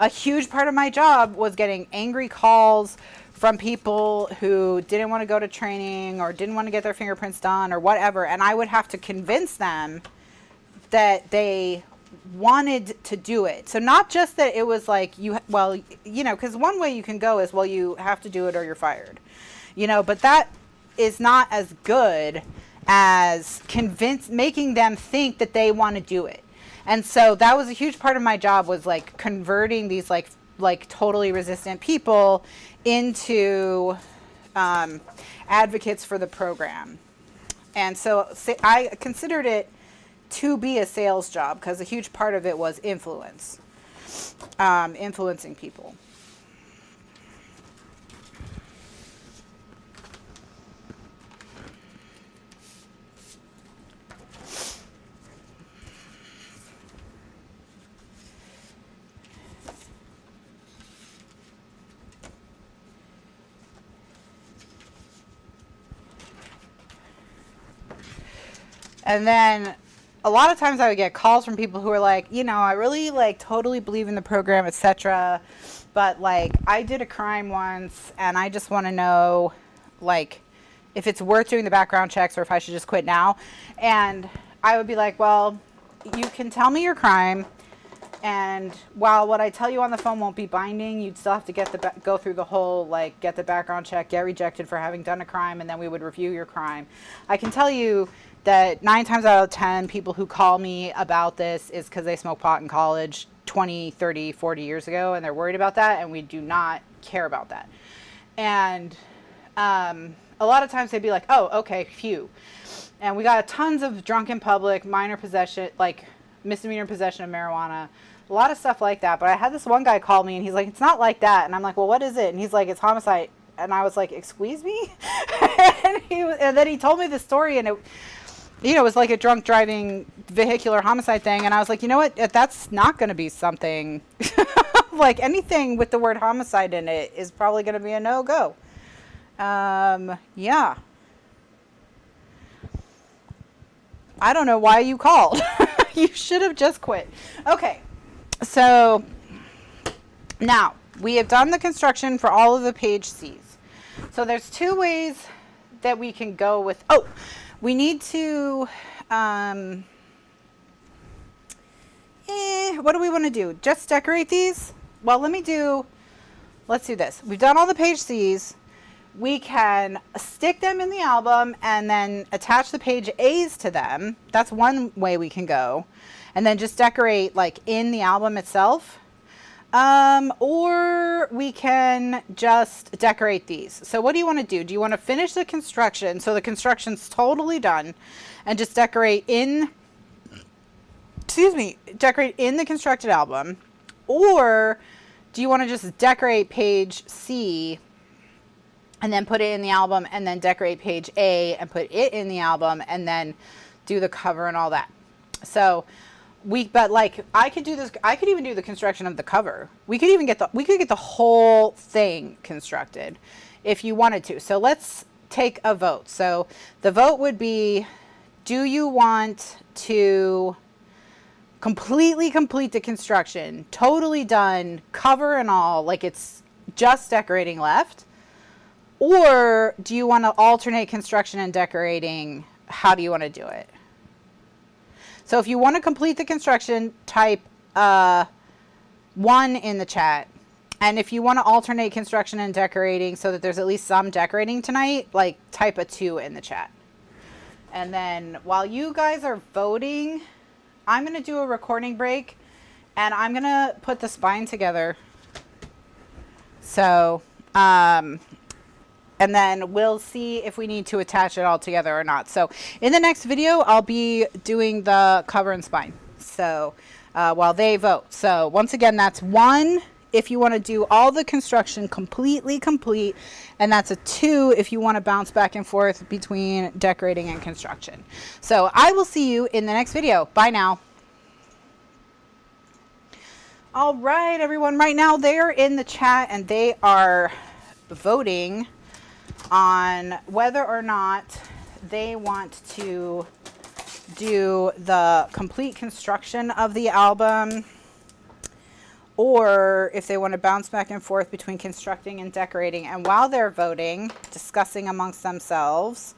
huge part of my job was getting angry calls from people who didn't want to go to training or didn't want to get their fingerprints done or whatever. And I would have to convince them that they wanted to do it. So not just that it was like, well, you know, because one way you can go is, well, you have to do it or you're fired, you know, but that is not as good as making them think that they want to do it. And so that was a huge part of my job, was like converting these like totally resistant people into advocates for the program. And so I considered it to be a sales job because a huge part of it was influencing people. And then a lot of times I would get calls from people who are like, you know, I really like totally believe in the program, etc. But like I did a crime once and I just want to know like if it's worth doing the background checks or if I should just quit now. And I would be like, well, you can tell me your crime. And while what I tell you on the phone won't be binding, you'd still have to go through the whole, like, get the background check, get rejected for having done a crime, and then we would review your crime. I can tell you that 9 times out of 10 people who call me about this is because they smoked pot in college 20, 30, 40 years ago, and they're worried about that, and we do not care about that. And a lot of times they'd be like, oh, okay, phew. And we got tons of drunk in public, minor possession, like misdemeanor possession of marijuana, a lot of stuff like that. But I had this one guy call me and he's like, it's not like that. And I'm like, well, what is it? And he's like, it's homicide. And I was like, excuse me? and then he told me the story, and it, you know, it was like a drunk driving vehicular homicide thing. And I was like, you know what? That's not going to be something like anything with the word homicide in it is probably going to be a no-go. Yeah. I don't know why you called. You should have just quit. Okay. So now we have done the construction for all of the page C's. So there's 2 ways that we can go with, oh, we need to, what do we want to do? Just decorate these? Well, let's do this. We've done all the page C's. We can stick them in the album and then attach the page A's to them. That's one way we can go. And then just decorate like in the album itself. Or we can just decorate these. So what do you want to do? Do you want to finish the construction so the construction's totally done and just decorate in, decorate in the constructed album? Or do you want to just decorate page C and then put it in the album and then decorate page A and put it in the album and then do the cover and all that? So but like I could do this, I could even do the construction of the cover. We could even get the whole thing constructed if you wanted to. So let's take a vote. So the vote would be, do you want to completely complete the construction, totally done, cover and all, like it's just decorating left? Or do you want to alternate construction and decorating? How do you want to do it? So if you want to complete the construction, type 1 in the chat. And if you want to alternate construction and decorating so that there's at least some decorating tonight, like type a 2 in the chat. And then while you guys are voting, I'm going to do a recording break and I'm going to put the spine together. So, and then we'll see if we need to attach it all together or not. So in the next video, I'll be doing the cover and spine. So while they vote. So once again, that's 1 if you want to do all the construction completely complete. And that's a 2 if you want to bounce back and forth between decorating and construction. So I will see you in the next video. Bye now. All right, everyone. Right now they're in the chat and they are voting on whether or not they want to do the complete construction of the album or if they want to bounce back and forth between constructing and decorating. And while they're voting, discussing amongst themselves,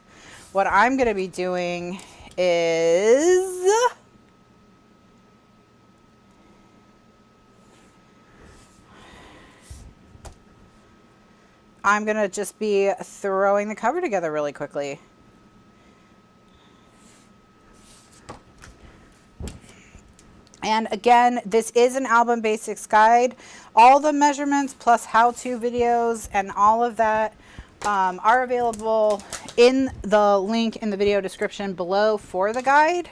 what I'm going to be doing is I'm going to just be throwing the cover together really quickly. And again, this is an album basics guide. All the measurements plus how-to videos and all of that are available in the link in the video description below for the guide.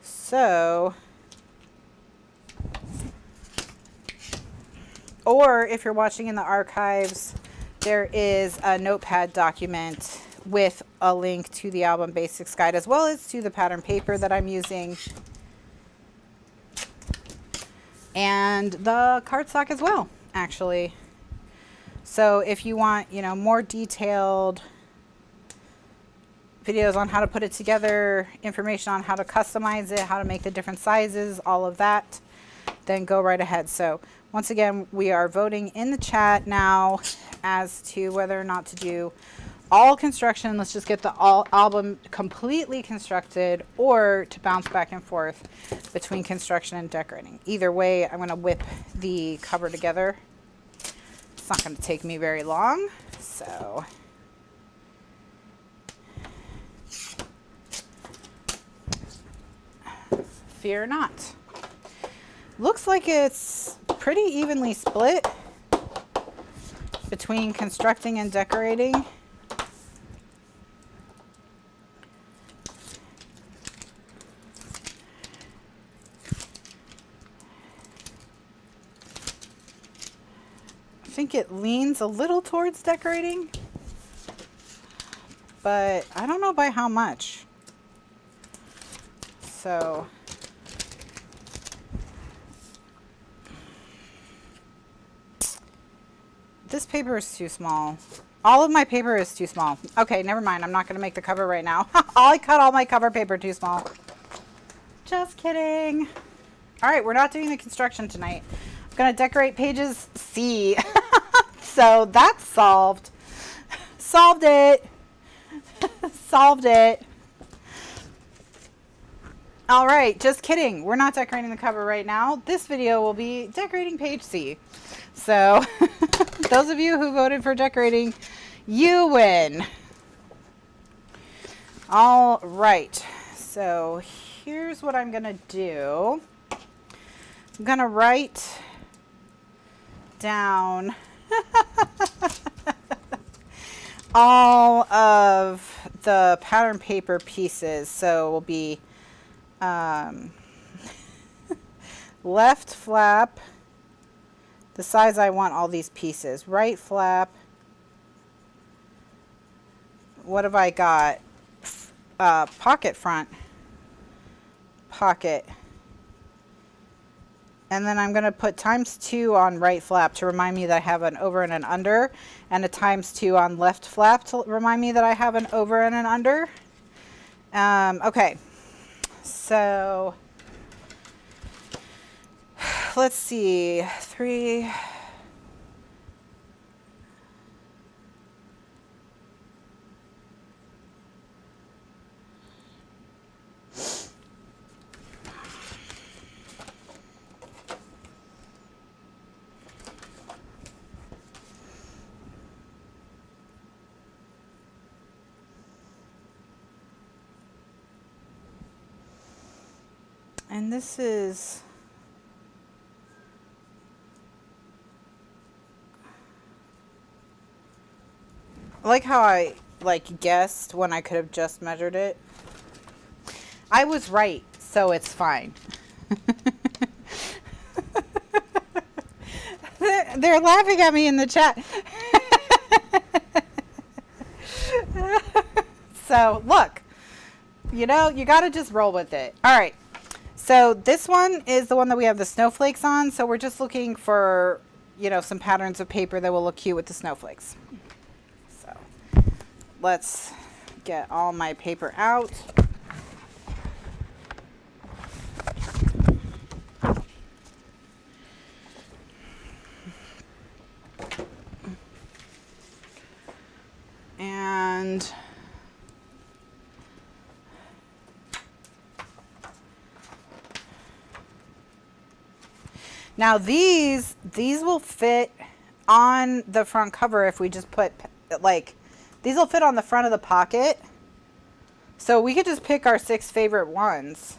So, or if you're watching in the archives, there is a notepad document with a link to the album basics guide as well as to the pattern paper that I'm using and the cardstock as well, actually. So if you want, you know, more detailed videos on how to put it together, information on how to customize it, how to make the different sizes, all of that, then go right ahead. So once again, we are voting in the chat now as to whether or not to do all construction. Let's just get the album completely constructed, or to bounce back and forth between construction and decorating. Either way, I'm going to whip the cover together. It's not going to take me very long, so fear not. Looks like it's pretty evenly split between constructing and decorating. I think it leans a little towards decorating, but I don't know by how much. So this paper is too small. All of my paper is too small. Okay, never mind. I'm not going to make the cover right now. I cut all my cover paper too small. Just kidding. All right, we're not doing the construction tonight. I'm going to decorate pages C. So that's solved. Solved it. Solved it. All right, just kidding. We're not decorating the cover right now. This video will be decorating page C. So those of you who voted for decorating, you win. All right, so here's what I'm gonna do. I'm gonna write down all of the pattern paper pieces. So it will be left flap, the size I want all these pieces. Right flap, what have I got? Pocket front, pocket. And then I'm going to put ×2 on right flap to remind me that I have an over and an under, and a ×2 on left flap to remind me that I have an over and an under. Okay, so let's see, 3. And this is I like how I guessed when I could have just measured it. I was right, so it's fine. They're laughing at me in the chat. So look, you know, you got to just roll with it. All right. So this one is the one that we have the snowflakes on. So we're just looking for, you know, some patterns of paper that will look cute with the snowflakes. So let's get all my paper out. And now these will fit on the front cover if we just put, like, these will fit on the front of the pocket. So we could just pick our 6 favorite ones.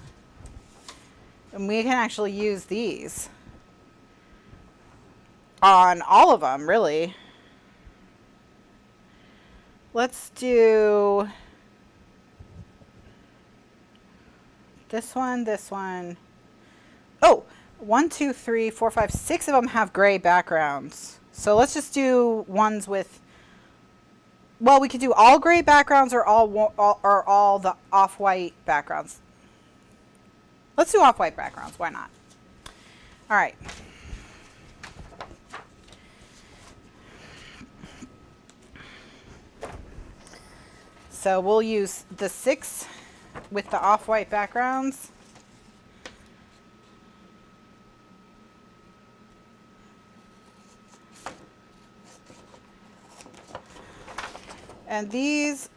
And we can actually use these on all of them, really. Let's do this one, this one. Oh, 1, 2, 3, 4, 5, 6 of them have gray backgrounds. So let's just do ones with, well, we could do all gray backgrounds or all the off-white backgrounds. Let's do off-white backgrounds. Why not? All right. So we'll use the 6 with the off-white backgrounds. And these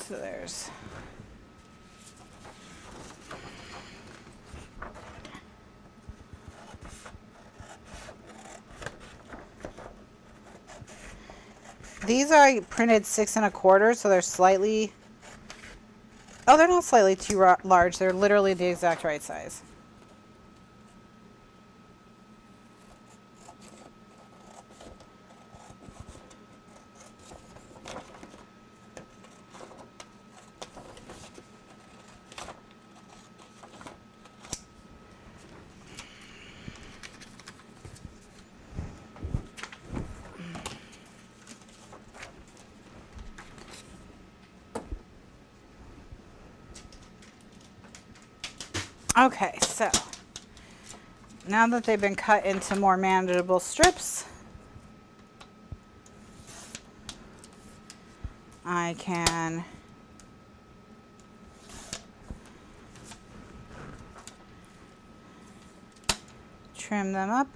so there's these are printed 6 1/4, so they're slightly, oh, they're not slightly too large. They're literally the exact right size. Okay, so now that they've been cut into more manageable strips, I can trim them up.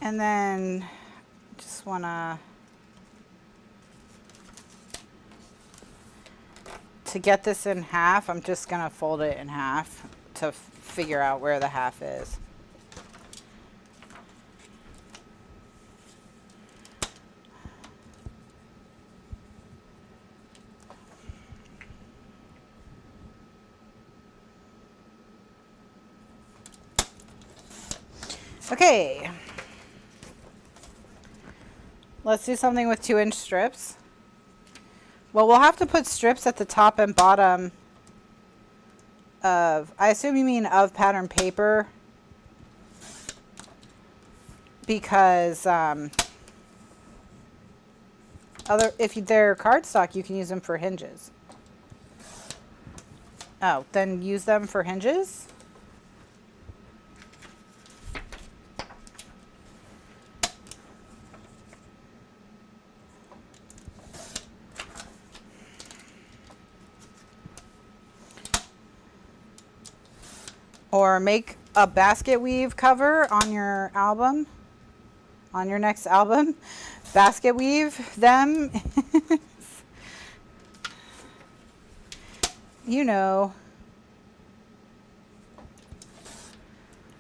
And then just want to get this in half, I'm just going to fold it in half to figure out where the half is. Okay. Let's do something with 2-inch strips. Well, we'll have to put strips at the top and bottom of, I assume you mean of pattern paper, because if they're cardstock, you can use them for hinges. Oh, then use them for hinges? Or make a basket weave cover on your album, on your next album. Basket weave them. You know.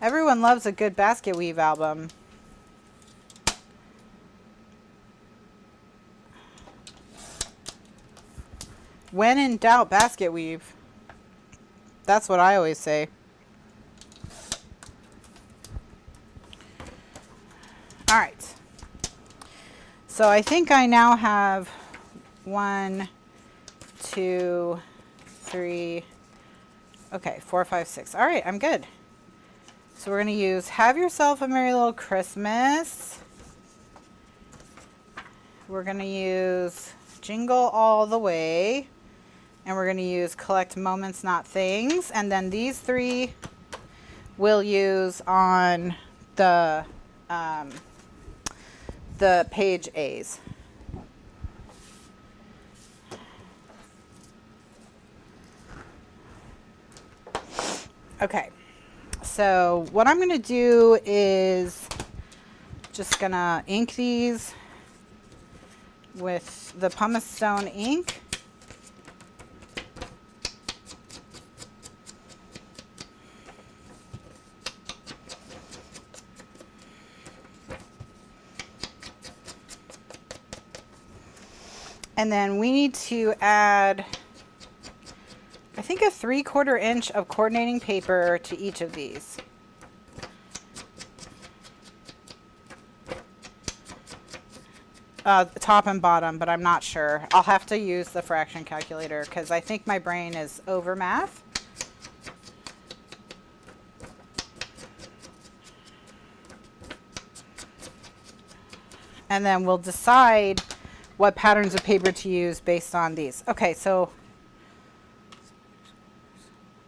Everyone loves a good basket weave album. When in doubt, basket weave. That's what I always say. All right, so I think I now have 1, 2, 3, okay, 4, 5, 6. All right, I'm good. So we're gonna use Have Yourself a Merry Little Christmas. We're gonna use Jingle All the Way, and we're gonna use Collect Moments, Not Things. And then these 3 we'll use on the page A's. Okay, so what I'm going to do is just going to ink these with the pumice stone ink. And then we need to add, I think, a 3/4 inch of coordinating paper to each of these. Top and bottom, but I'm not sure. I'll have to use the fraction calculator because I think my brain is over math. And then we'll decide what patterns of paper to use based on these. Okay, so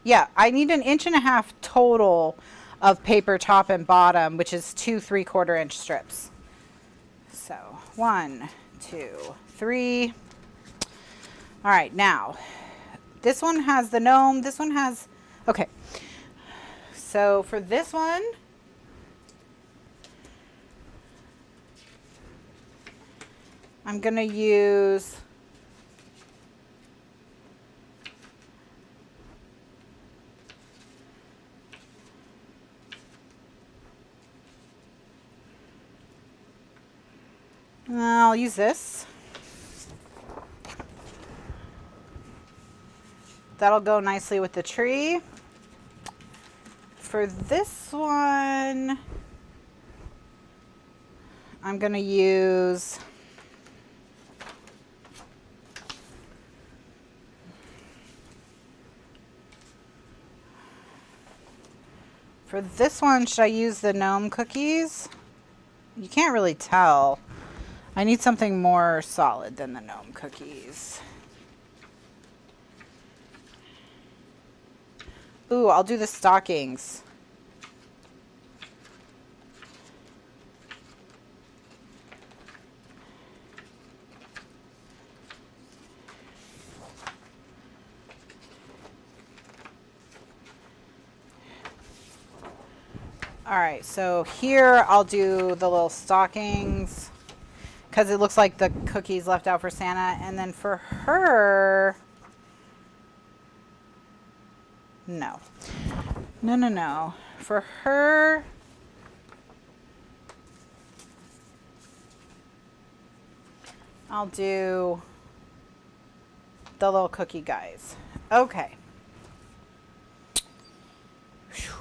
yeah, I need 1.5 inches total of paper top and bottom, which is 2 3/4 inch strips. So 1, 2, 3. All right, now this one has the gnome. This one has, okay. So for this one, I'm going to use I'll use this. That'll go nicely with the tree. For this one, I'm going to use should I use the gnome cookies? You can't really tell. I need something more solid than the gnome cookies. Ooh, I'll do the stockings. All right, so here I'll do the little stockings because it looks like the cookies left out for Santa. And then for her, no. For her, I'll do the little cookie guys. Okay. Whew.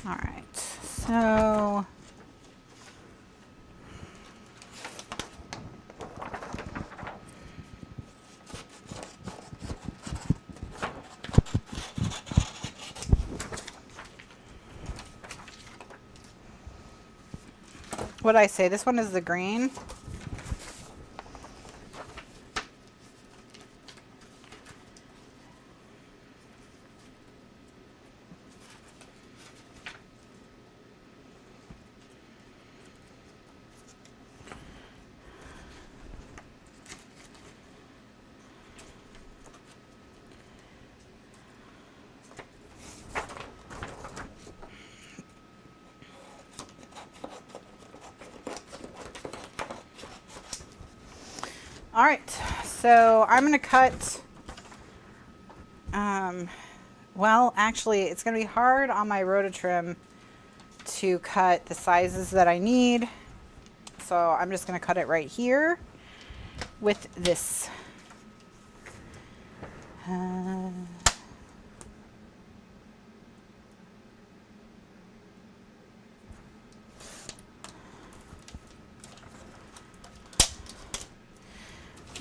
All right, so what did I say? This one is the green. All right, so I'm going to cut, well, actually, it's going to be hard on my Rototrim to cut the sizes that I need. So I'm just going to cut it right here with this.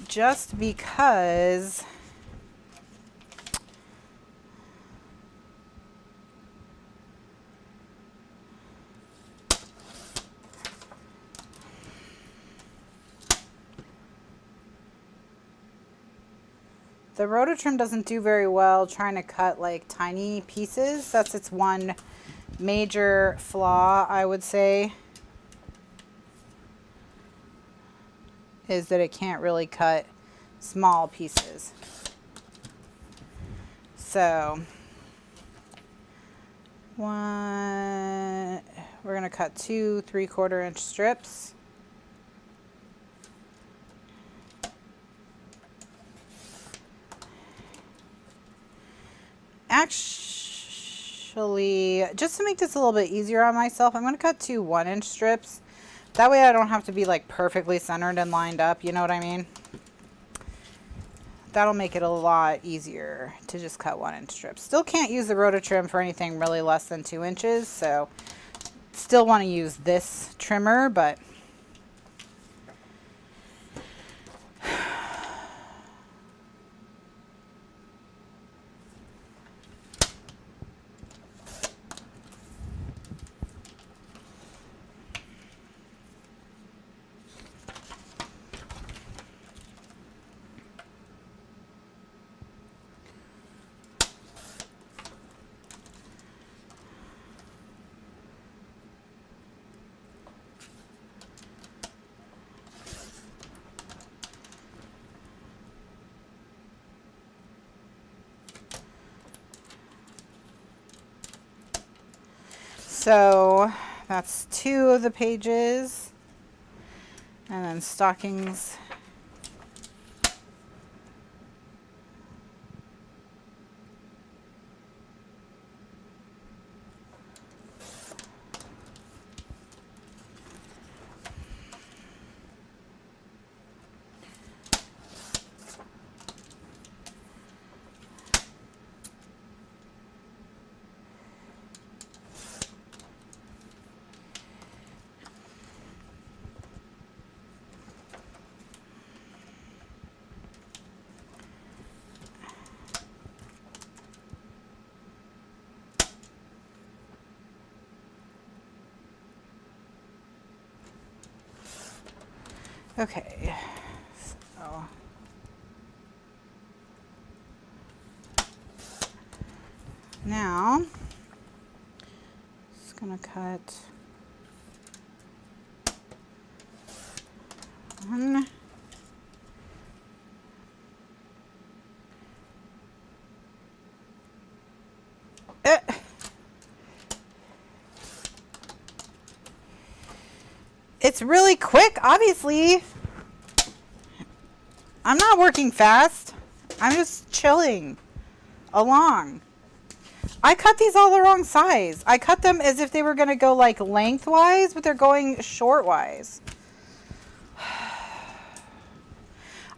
Just because the Rototrim doesn't do very well trying to cut like tiny pieces. That's its one major flaw, I would say. is that it can't really cut small pieces. So we're going to cut 2 3/4 inch strips. Actually, just to make this a little bit easier on myself, I'm going to cut 2 1-inch strips. That way I don't have to be like perfectly centered and lined up, you know what I mean? That'll make it a lot easier to just cut 1-inch strips. Still can't use the rototrim for anything really less than 2 inches, so still want to use this trimmer, but so that's 2 of the pages, and then stockings. Okay, so now just gonna cut 1, it's really quick, obviously. I'm not working fast. I'm just chilling along. I cut these all the wrong size. I cut them as if they were going to go like lengthwise, but they're going shortwise.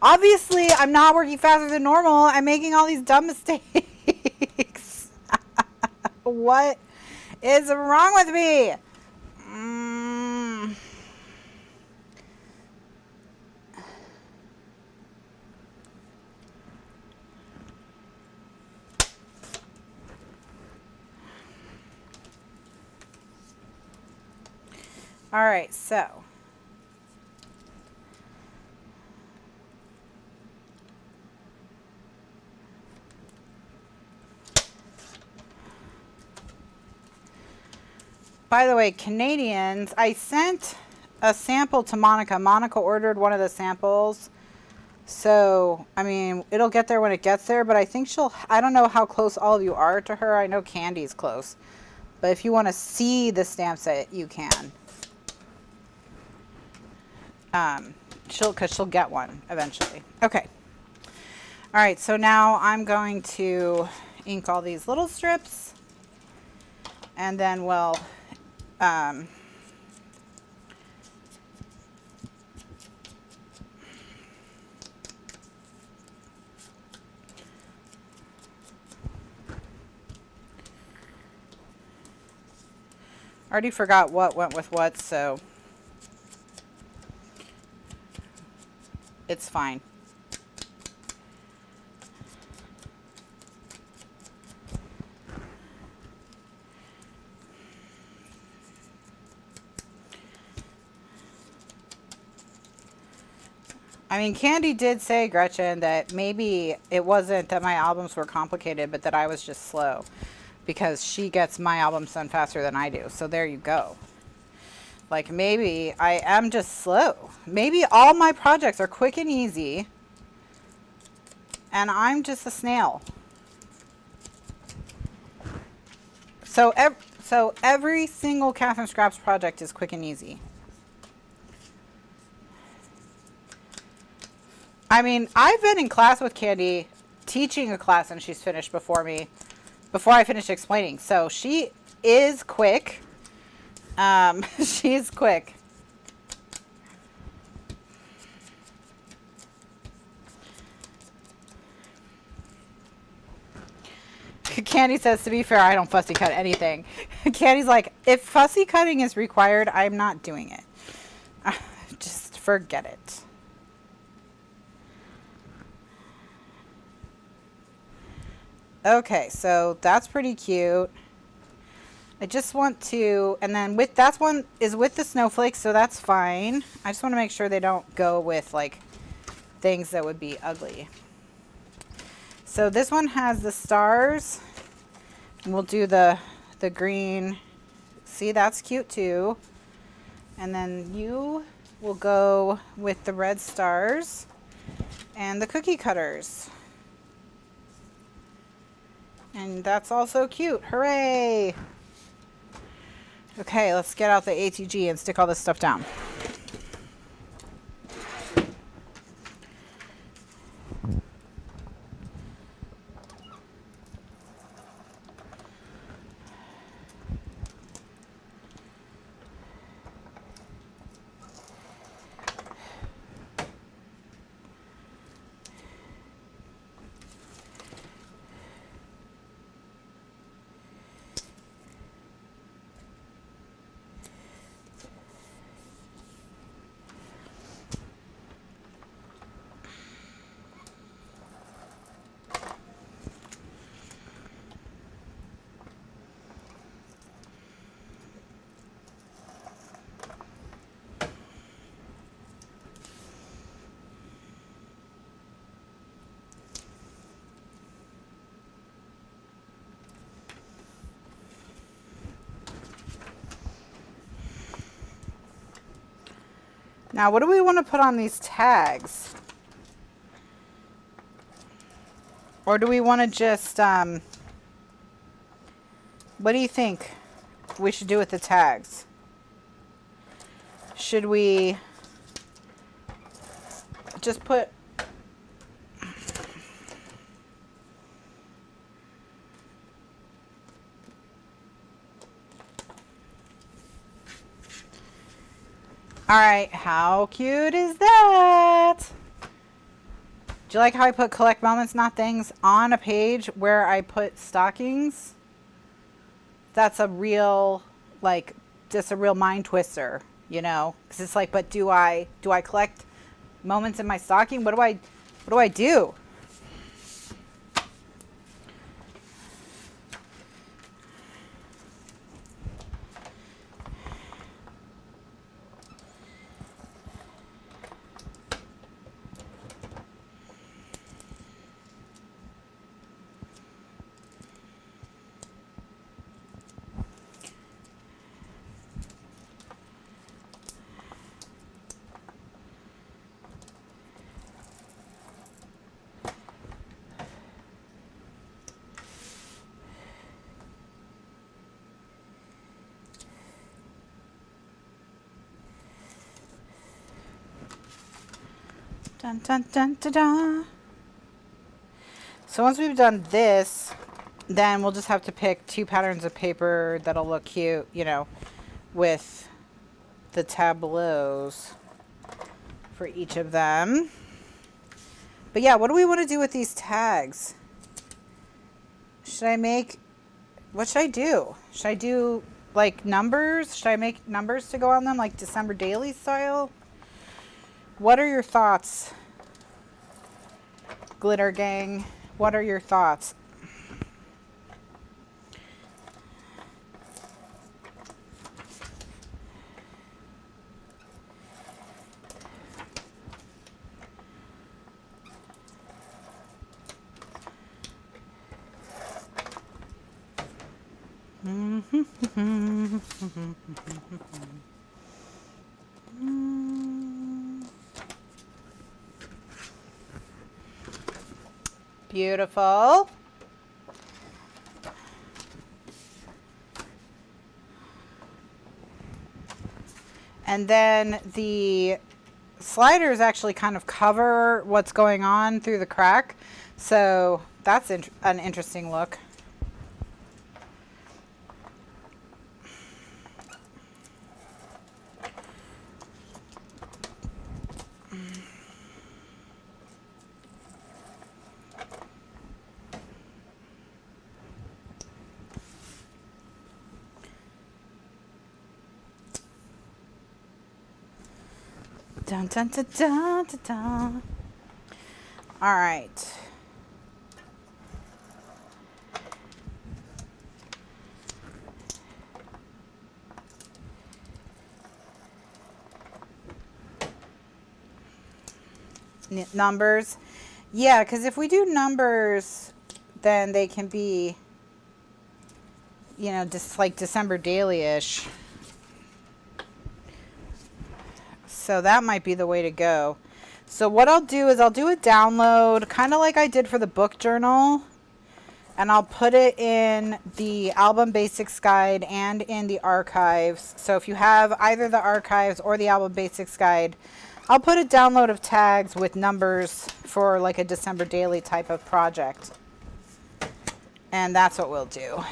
Obviously, I'm not working faster than normal. I'm making all these dumb mistakes. What is wrong with me? All right, so by the way, Canadians, I sent a sample to Monica. Monica ordered one of the samples. So, I mean, it'll get there when it gets there, but I think I don't know how close all of you are to her. I know Candy's close. But if you want to see the stamp set, you can. Because she'll get one eventually. Okay. All right, so now I'm going to ink all these little strips, and then we'll already forgot what went with what, so it's fine. I mean, Candy did say, Gretchen, that maybe it wasn't that my albums were complicated, but that I was just slow, because she gets my albums done faster than I do. So there you go. Like maybe I am just slow. Maybe all my projects are quick and easy and I'm just a snail. So every single Kathryn Scraps project is quick and easy. I mean, I've been in class with Candy, teaching a class, and she's finished before me, before I finished explaining. So she is quick. She's quick. Candy says, to be fair, I don't fussy cut anything. Candy's like, if fussy cutting is required, I'm not doing it. Just forget it. Okay, so that's pretty cute. I just want to, and then with, that's one is with the snowflakes, so that's fine. I just want to make sure they don't go with like things that would be ugly. So this one has the stars. And we'll do the green. See, that's cute too. And then you will go with the red stars and the cookie cutters. And that's also cute. Hooray! Okay, let's get out the ATG and stick all this stuff down. Now, what do we want to put on these tags? Or do we want to just, what do you think we should do with the tags? Should we just put, all right, how cute is that? Do you like how I put collect moments, not things, on a page where I put stockings? That's a real, like, just a real mind twister, you know? Because it's like, but do I collect moments in my stocking? What do I do? Dun, dun, dun, dun, dun. So once we've done this, then we'll just have to pick 2 patterns of paper that'll look cute, you know, with the tableaus for each of them. But yeah, what do we want to do with these tags? Should I make, what should I do? Should I do like numbers? Should I make numbers to go on them, like December daily style? What are your thoughts, Glitter Gang? What are your thoughts? Beautiful. And then the sliders actually kind of cover what's going on through the crack. So that's an interesting look. Dun, dun, dun, dun, dun, dun. All right. Numbers. Yeah, because if we do numbers, then they can be, you know, just like December daily-ish. So that might be the way to go. So what I'll do is I'll do a download, kind of like I did for the book journal. And I'll put it in the album basics guide and in the archives. So if you have either the archives or the album basics guide, I'll put a download of tags with numbers for like a December daily type of project. And that's what we'll do.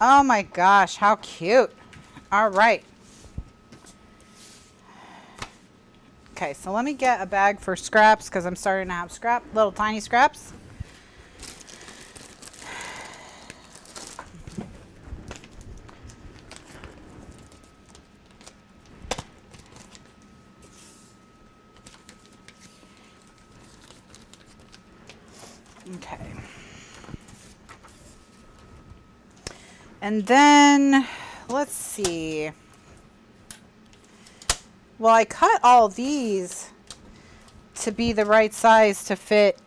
Oh my gosh, how cute. All right. Okay, so let me get a bag for scraps because I'm starting to have little tiny scraps. Okay. And then, let's see. Well, I cut all these to be the right size to fit.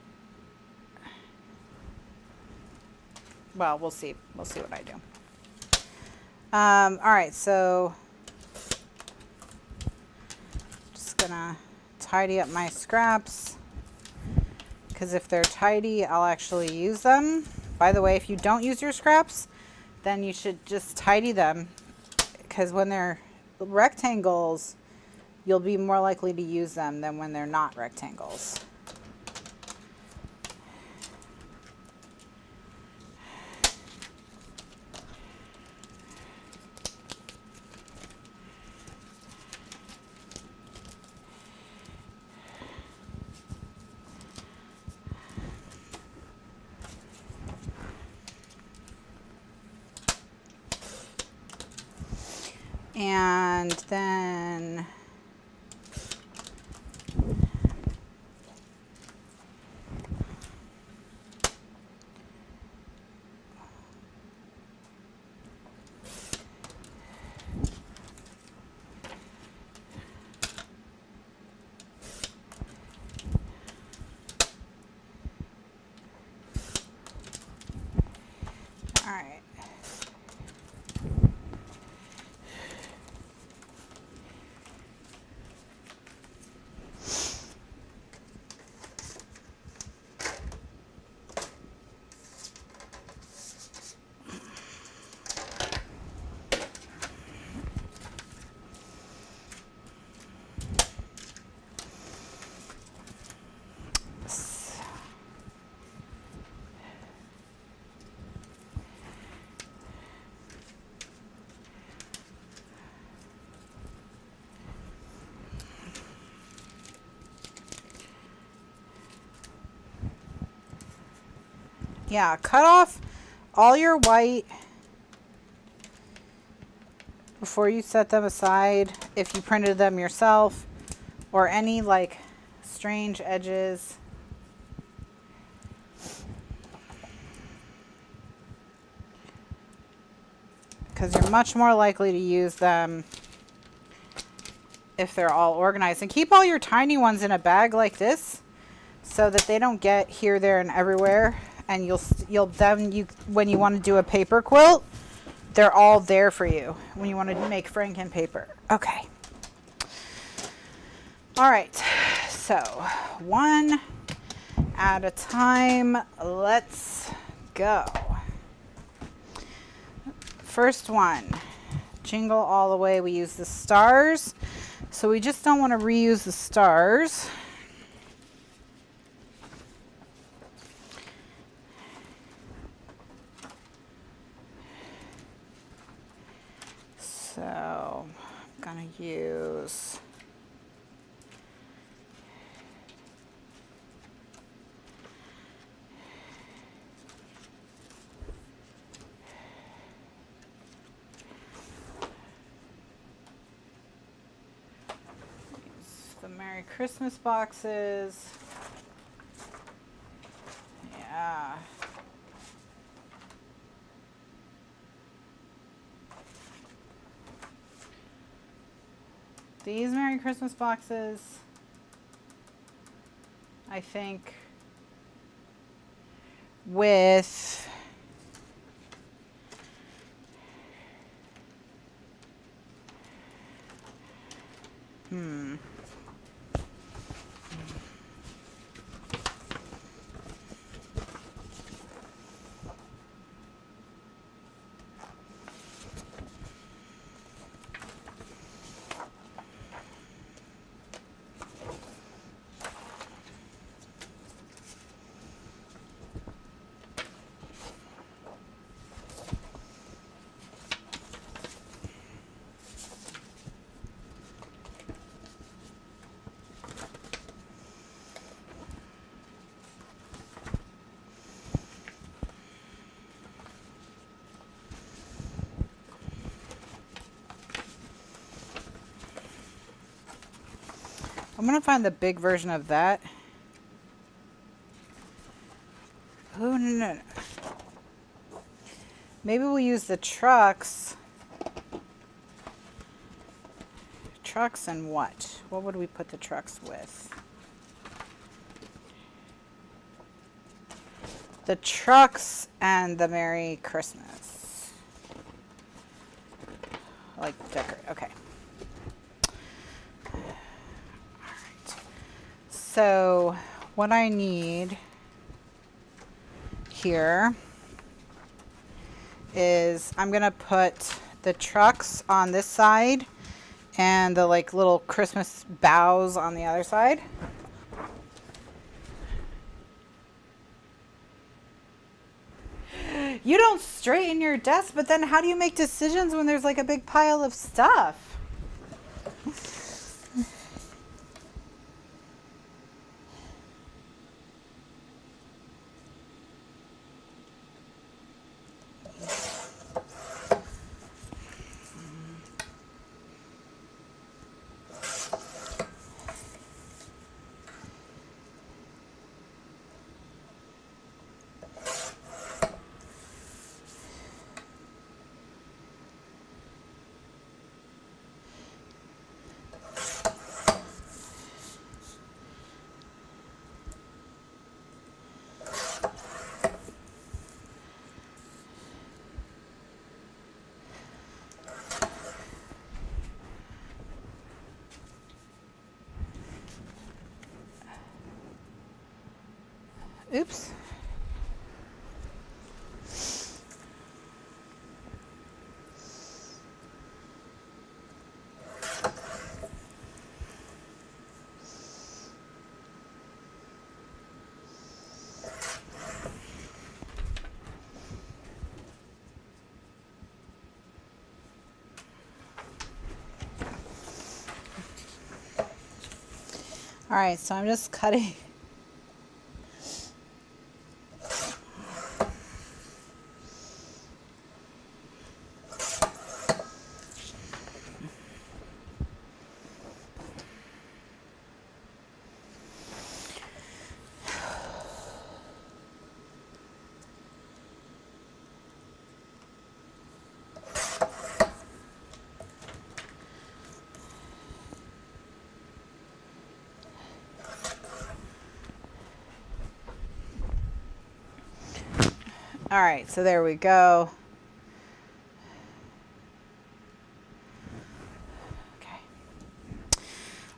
Well, we'll see. We'll see what I do. All right, so just gonna tidy up my scraps because if they're tidy, I'll actually use them. By the way, if you don't use your scraps, then you should just tidy them because when they're rectangles, you'll be more likely to use them than when they're not rectangles. And then all right. Yeah, cut off all your white before you set them aside if you printed them yourself or any like strange edges. Because you're much more likely to use them if they're all organized. And keep all your tiny ones in a bag like this so that they don't get here, there, and everywhere. And you'll then when you want to do a paper quilt, they're all there for you when you want to make Franken paper. Okay. All right, so one at a time. Let's go. First one, Jingle All the Way. We use the stars, so we just don't want to reuse the stars. So I'm gonna use the Merry Christmas boxes. Yeah. These Merry Christmas boxes, I think, with I'm gonna find the big version of that. Oh, no. Maybe we'll use the trucks. Trucks and what? What would we put the trucks with? The trucks and the Merry Christmas. Like decorate. Okay. All right. So what I need here is I'm gonna put the trucks on this side and the like little Christmas boughs on the other side. You don't straighten your desk, but then how do you make decisions when there's like a big pile of stuff? Oops. All right, so I'm just cutting. All right, so there we go.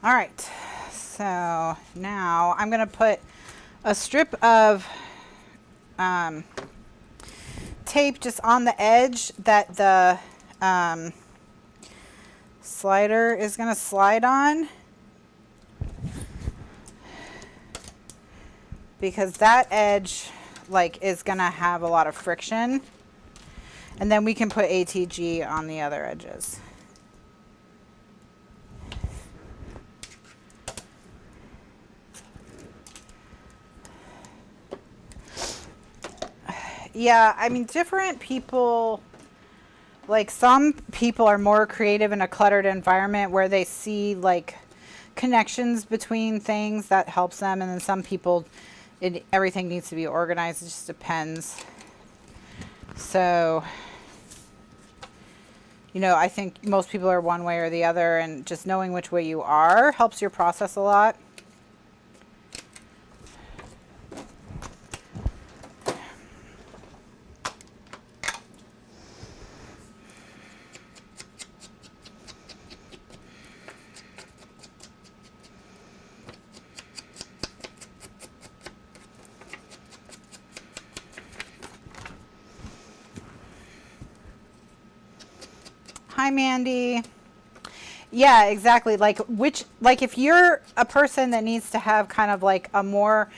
All right, so now I'm gonna put a strip of tape just on the edge that the slider is gonna slide on, because that edge like is gonna have a lot of friction, and then we can put ATG on the other edges. Yeah, I mean, different people, like some people are more creative in a cluttered environment where they see like connections between things that helps them, and then some people, everything needs to be organized. It just depends. So, you know, I think most people are one way or the other, and just knowing which way you are helps your process a lot. Hi, Mandy. Yeah, exactly. Like if you're a person that needs to have kind of like a more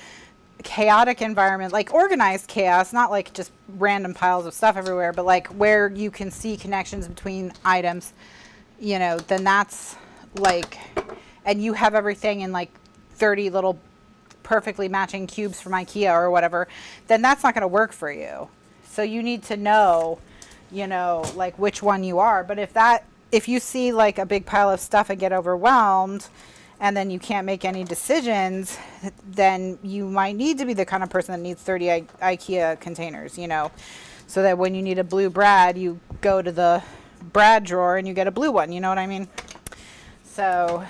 chaotic environment, like organized chaos, not like just random piles of stuff everywhere, but like where you can see connections between items, you know, then that's like, and you have everything in like 30 little perfectly matching cubes from IKEA or whatever, then that's not going to work for you. So you need to know, you know, like which one you are. But if you see like a big pile of stuff and get overwhelmed and then you can't make any decisions, then you might need to be the kind of person that needs 30 IKEA containers, you know, so that when you need a blue brad, you go to the brad drawer and you get a blue one, you know what I mean? So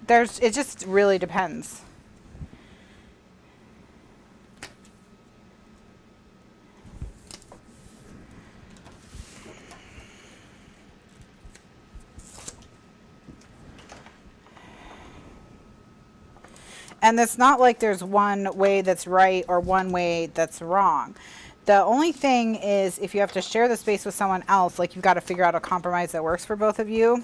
it just really depends. And it's not like there's one way that's right or one way that's wrong. The only thing is, if you have to share the space with someone else, like you've got to figure out a compromise that works for both of you.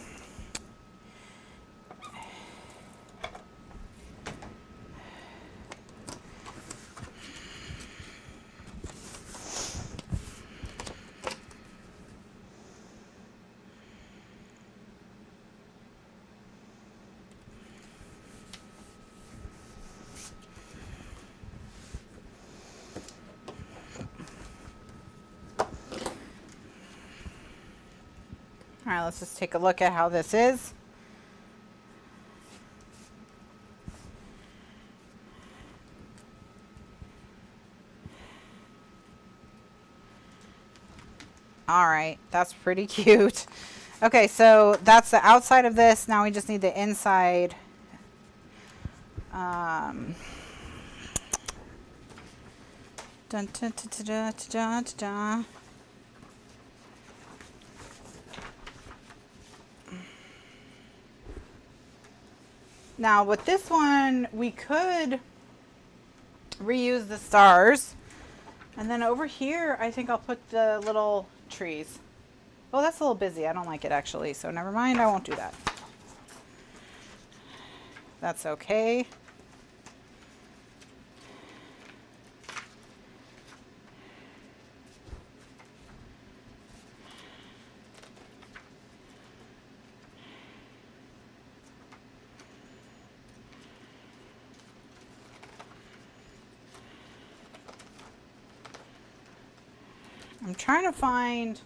All right, let's just take a look at how this is. All right, that's pretty cute. Okay, so that's the outside of this. Now we just need the inside. Dun, dun, dun, dun, dun, dun, dun. Now with this one, we could reuse the stars. And then over here, I think I'll put the little trees. Oh, that's a little busy. I don't like it actually. So never mind, I won't do that. That's okay. I'm trying to find,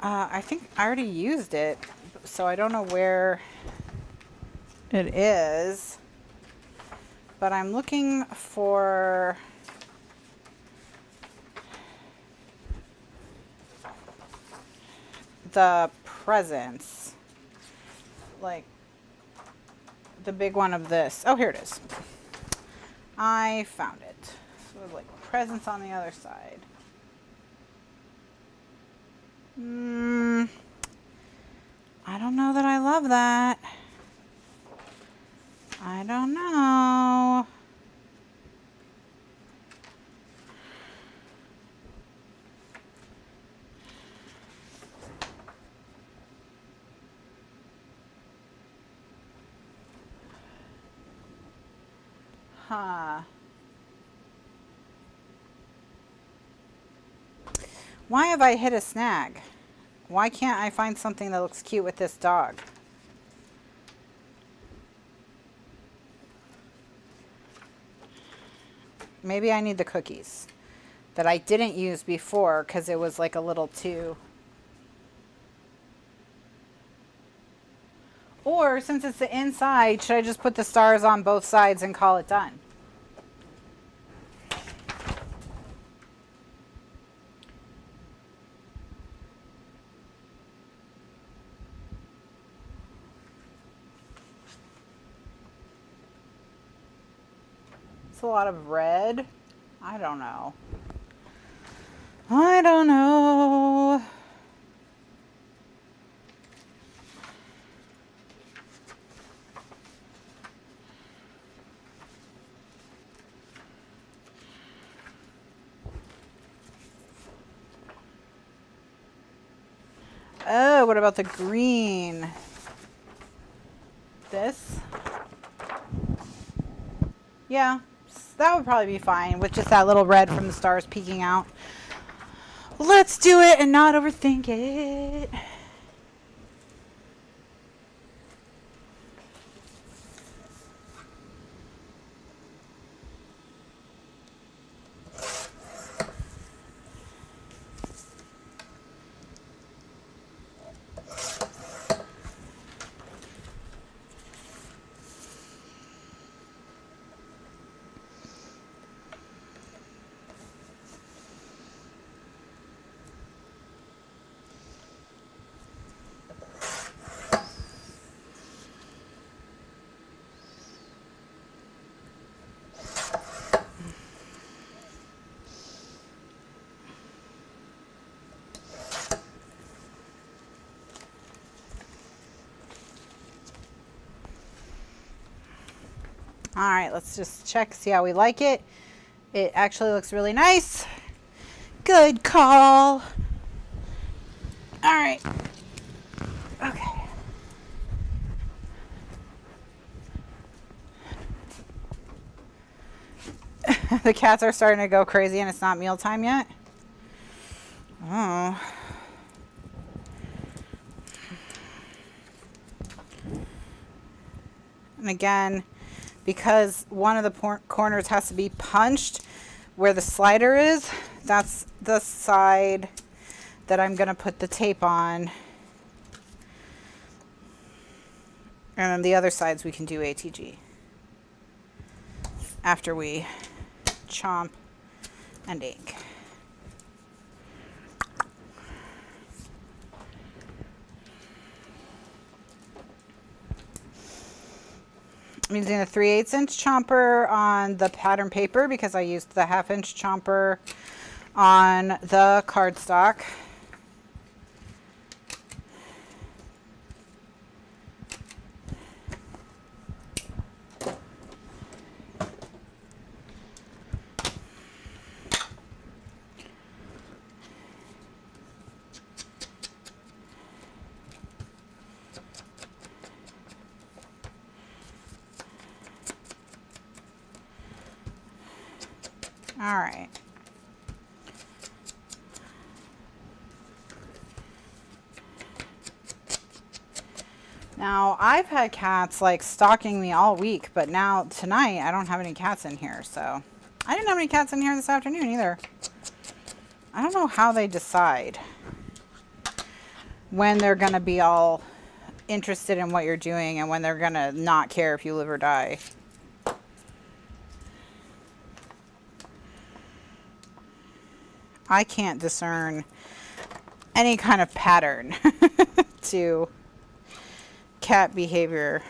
I think I already used it, so I don't know where it is, but I'm looking for the presents, like the big one of this. Oh, here it is. I found it. So like presents on the other side. I don't know that I love that. I don't know. Huh. Why have I hit a snag? Why can't I find something that looks cute with this dog? Maybe I need the cookies that I didn't use before because it was like a little too... Or since it's the inside, should I just put the stars on both sides and call it done? It's a lot of red. I don't know. I don't know. Oh, what about the green? This? Yeah, that would probably be fine with just that little red from the stars peeking out. Let's do it and not overthink it. All right, let's just check, see how we like it. It actually looks really nice. Good call. All right. Okay. The cats are starting to go crazy and it's not mealtime yet. Oh. And again, because one of the corners has to be punched where the slider is, that's the side that I'm going to put the tape on. And then the other sides we can do ATG after we chomp and ink. I'm using a 3/8 inch chomper on the pattern paper because I used the 1/2 inch chomper on the cardstock. All right. Now, I've had cats like stalking me all week, but now tonight I don't have any cats in here, so I didn't have any cats in here this afternoon either. I don't know how they decide when they're going to be all interested in what you're doing and when they're going to not care if you live or die. I can't discern any kind of pattern to cat behavior.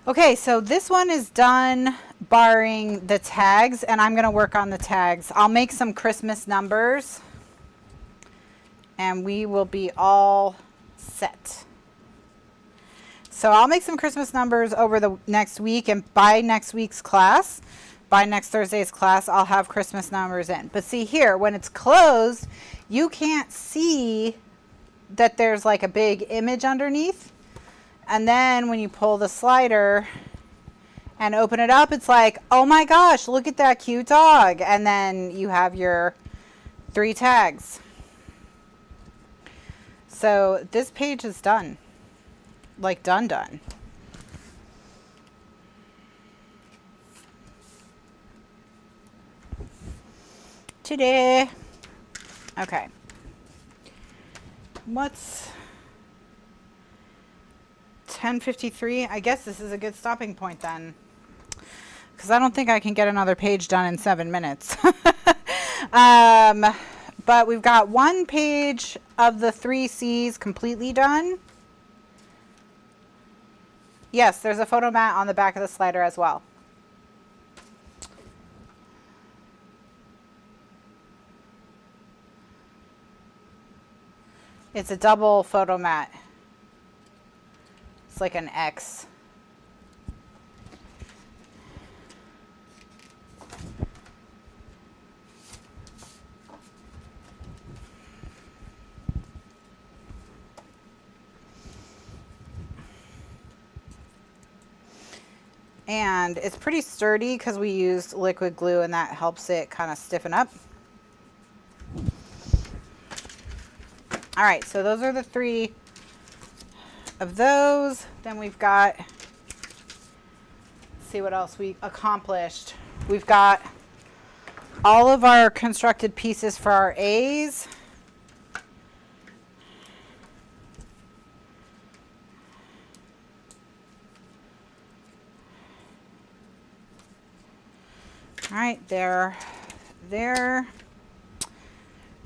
Okay, so this one is done barring the tags, and I'm going to work on the tags. I'll make some Christmas numbers, and we will be all set. So I'll make some Christmas numbers over the next week, and by next week's class, by next Thursday's class, I'll have Christmas numbers in. But see here, when it's closed, you can't see that there's like a big image underneath. And then when you pull the slider and open it up, it's like, oh my gosh, look at that cute dog. And then you have your 3 tags. So this page is done. Like done. Today. Okay. What's 10:53? I guess this is a good stopping point then, because I don't think I can get another page done in 7 minutes. But we've got 1 page of the 3 C's completely done. Yes, there's a photo mat on the back of the slider as well. It's a double photo mat. It's like an X. And it's pretty sturdy because we used liquid glue, and that helps it kind of stiffen up. All right, so those are the 3 of those. Then we've got, let's see what else we accomplished. We've got all of our constructed pieces for our A's. All right, there.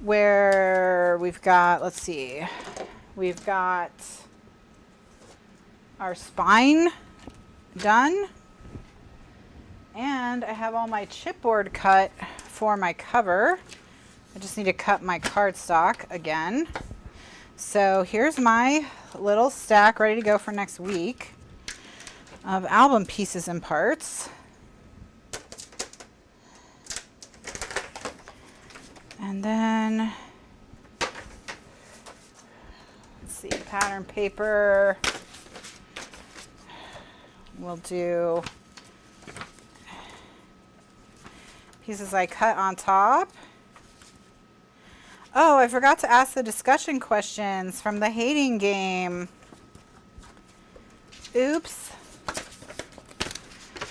Where we've got, let's see, we've got our spine done, and I have all my chipboard cut for my cover. I just need to cut my cardstock again. So here's my little stack ready to go for next week of album pieces and parts. And then, let's see, pattern paper. We'll do pieces I cut on top. Oh, I forgot to ask the discussion questions from the hating game. Oops.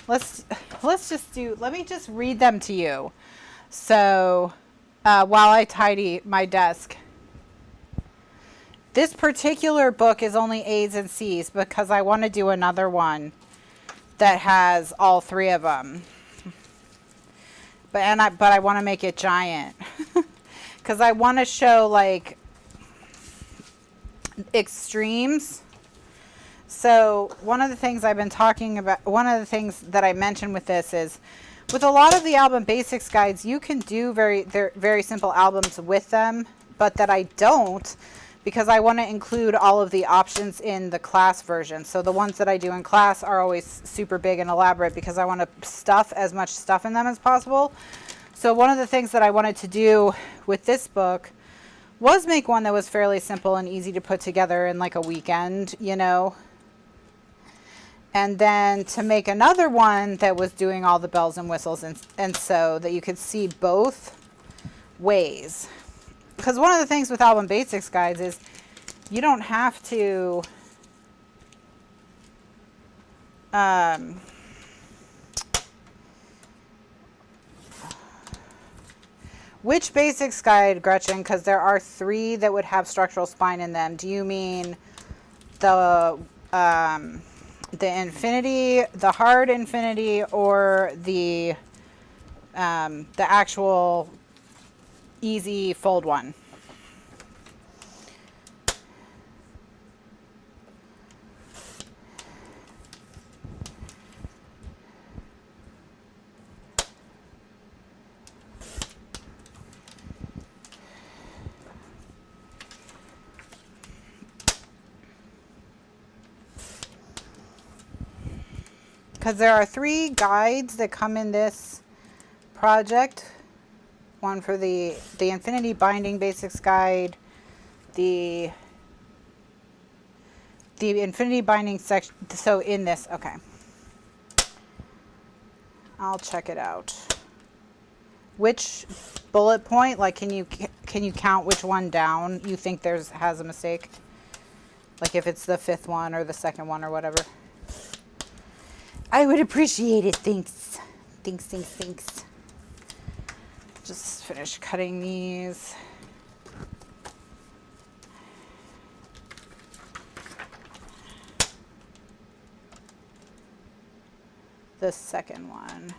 Let me just read them to you. So, while I tidy my desk. This particular book is only A's and C's because I want to do another one that has all 3 of them. But I want to make it giant because I want to show like extremes. So one of the things I've been talking about, one of the things that I mentioned with this is, with a lot of the album basics guides, you can do very simple albums with them, but that I don't, because I want to include all of the options in the class version. So the ones that I do in class are always super big and elaborate because I want to stuff as much stuff in them as possible. So one of the things that I wanted to do with this book was make one that was fairly simple and easy to put together in like a weekend, you know. And then to make another one that was doing all the bells and whistles, and so that you could see both ways. Because one of the things with album basics guides is you don't have to which basics guide, Gretchen? Because there are 3 that would have structural spine in them. Do you mean the infinity, the hard infinity, or the actual easy fold one? because there are 3 guides that come in this project. One for the Infinity Binding Basics Guide, the Infinity Binding section. So in this, okay, I'll check it out. Which bullet point, like, can you count which one down you think has a mistake? Like if it's the 5th one or the 2nd one or whatever. I would appreciate it. Thanks. Thanks. Just finish cutting these. The 2nd one.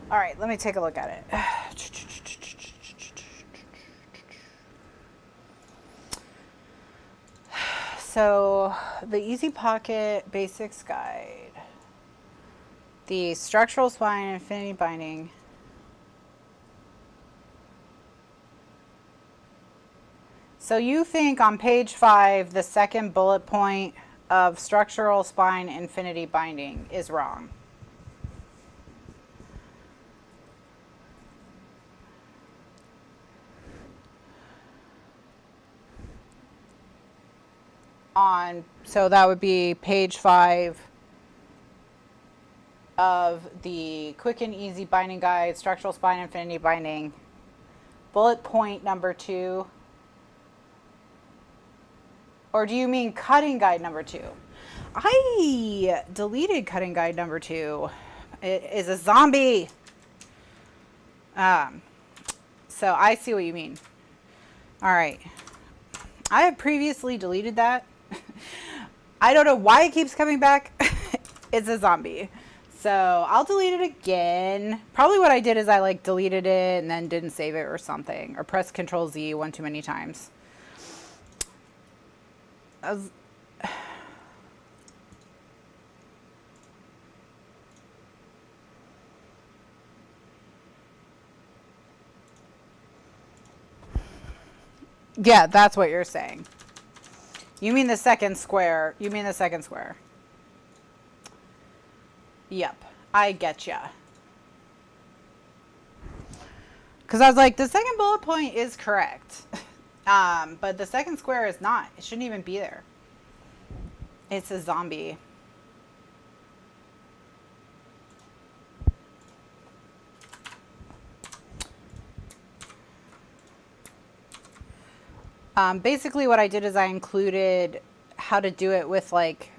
All right, let me take a look at it. So the Easy Pocket Basics Guide, the Structural Spine Infinity Binding, so you think on page 5 the 2nd bullet point of Structural Spine Infinity Binding is wrong. So that would be page 5 of the Quick and Easy Binding Guide, Structural Spine Infinity Binding, bullet point number 2. Or do you mean cutting guide number 2? I deleted cutting guide number 2. It is a zombie. So I see what you mean. All right. I have previously deleted that. I don't know why it keeps coming back. It's a zombie. So I'll delete it again. Probably what I did is I like deleted it and then didn't save it or something. Or pressed Control Z one too many times. Yeah, that's what you're saying. You mean the 2nd square. You mean the 2nd square. Yep, I get ya. Because I was like, the 2nd bullet point is correct. But the 2nd square is not. It shouldn't even be there. It's a zombie. Basically what I did is I included how to do it with like,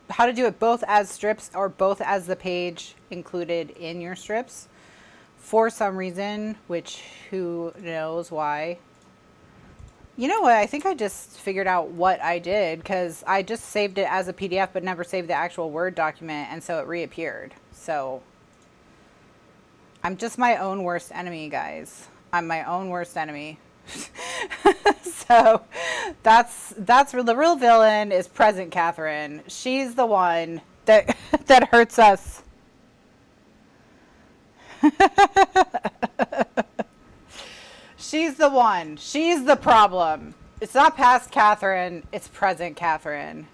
how to do it both as strips or both as the page included in your strips for some reason, which who knows why. You know what? I think I just figured out what I did because I just saved it as a PDF but never saved the actual Word document, and so it reappeared. So I'm just my own worst enemy, guys. I'm my own worst enemy. So that's the real villain is present Kathryn. She's the one that hurts us. She's the one. She's the problem. It's not past Kathryn. It's present Kathryn.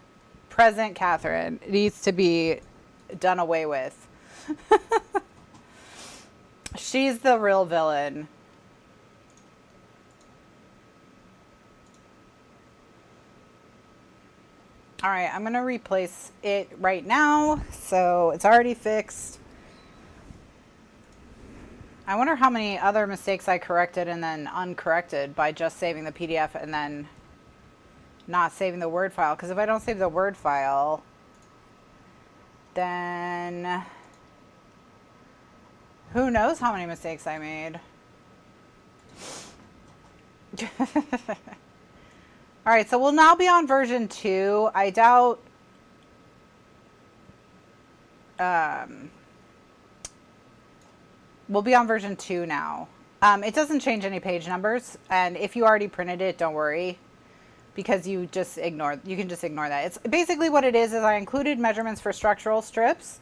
Present Kathryn. It needs to be done away with. She's the real villain. All right, I'm going to replace it right now. So it's already fixed. I wonder how many other mistakes I corrected and then uncorrected by just saving the PDF and then not saving the Word file. Because if I don't save the Word file, then who knows how many mistakes I made. All right, so we'll now be on version 2. I doubt we'll be on version 2 now. It doesn't change any page numbers, and if you already printed it, don't worry, because you can just ignore that. It's basically what it is I included measurements for structural strips,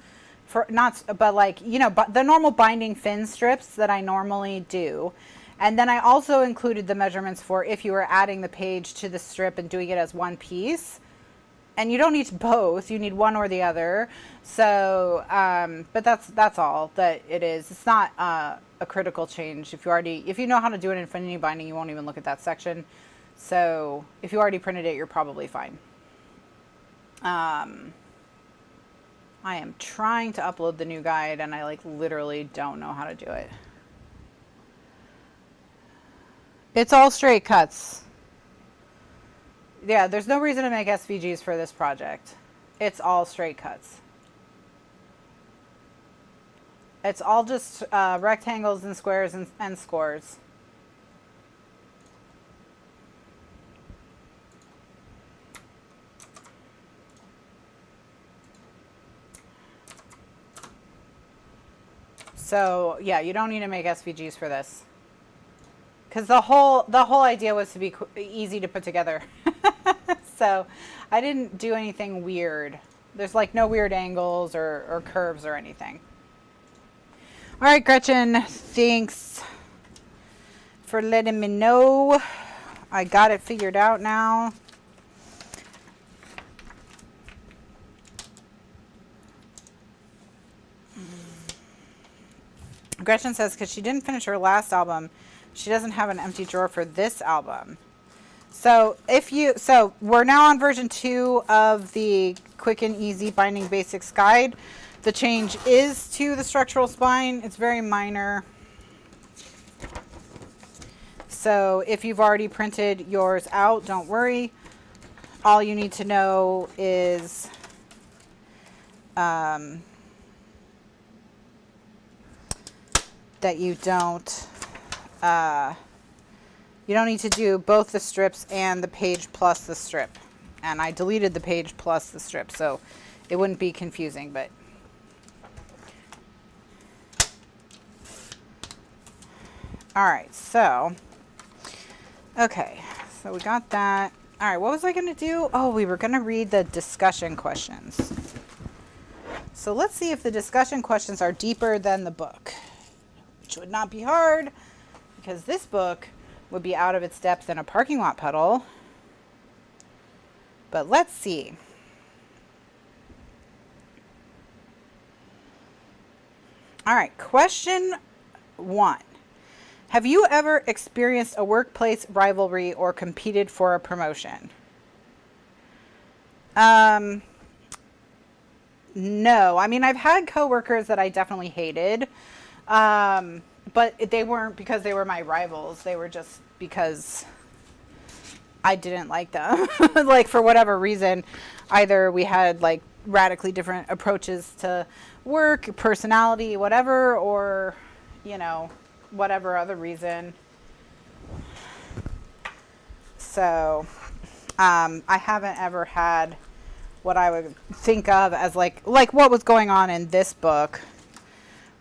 but like, you know, the normal binding fin strips that I normally do. And then I also included the measurements for if you were adding the page to the strip and doing it as one piece. And you don't need both, you need one or the other. So, but that's all that it is. It's not a critical change. If you know how to do an infinity binding, you won't even look at that section. So if you already printed it, you're probably fine. I am trying to upload the new guide and I like literally don't know how to do it. It's all straight cuts. Yeah, there's no reason to make SVGs for this project. It's all straight cuts. It's all just rectangles and squares and scores. So yeah, you don't need to make SVGs for this. Because the whole idea was to be easy to put together. So I didn't do anything weird. There's like no weird angles or curves or anything. All right, Gretchen, thanks for letting me know. I got it figured out now. Gretchen says because she didn't finish her last album, she doesn't have an empty drawer for this album. So we're now on version 2 of the Quick and Easy Binding Basics Guide. The change is to the structural spine. It's very minor. So if you've already printed yours out, don't worry. All you need to know is that you don't need to do both the strips and the page plus the strip. And I deleted the page plus the strip, so it wouldn't be confusing, but all right, so okay, so we got that. All right, what was I going to do? Oh, we were going to read the discussion questions. So let's see if the discussion questions are deeper than the book, which would not be hard because this book would be out of its depth in a parking lot puddle. But let's see. All right, question 1. Have you ever experienced a workplace rivalry or competed for a promotion? No. I mean, I've had coworkers that I definitely hated. But they weren't because they were my rivals. They were just because I didn't like them. Like for whatever reason, either we had like radically different approaches to work, personality, whatever, or, you know, whatever other reason. So I haven't ever had what I would think of as like what was going on in this book,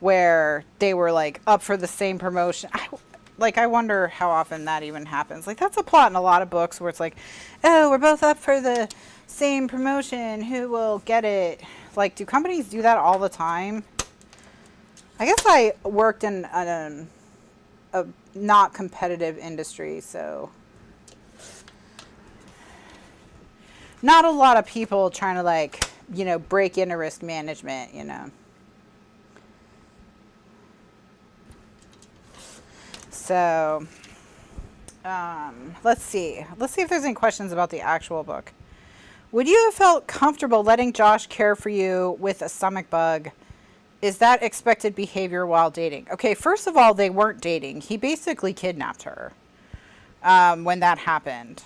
where they were like up for the same promotion. I wonder how often that even happens. Like that's a plot in a lot of books where it's like, oh, we're both up for the same promotion. Who will get it? Like, do companies do that all the time? I guess I worked in a not competitive industry, so not a lot of people trying to like, you know, break into risk management, you know. So, let's see. Let's see if there's any questions about the actual book. Would you have felt comfortable letting Josh care for you with a stomach bug? Is that expected behavior while dating? Okay, first of all, they weren't dating. He basically kidnapped her when that happened.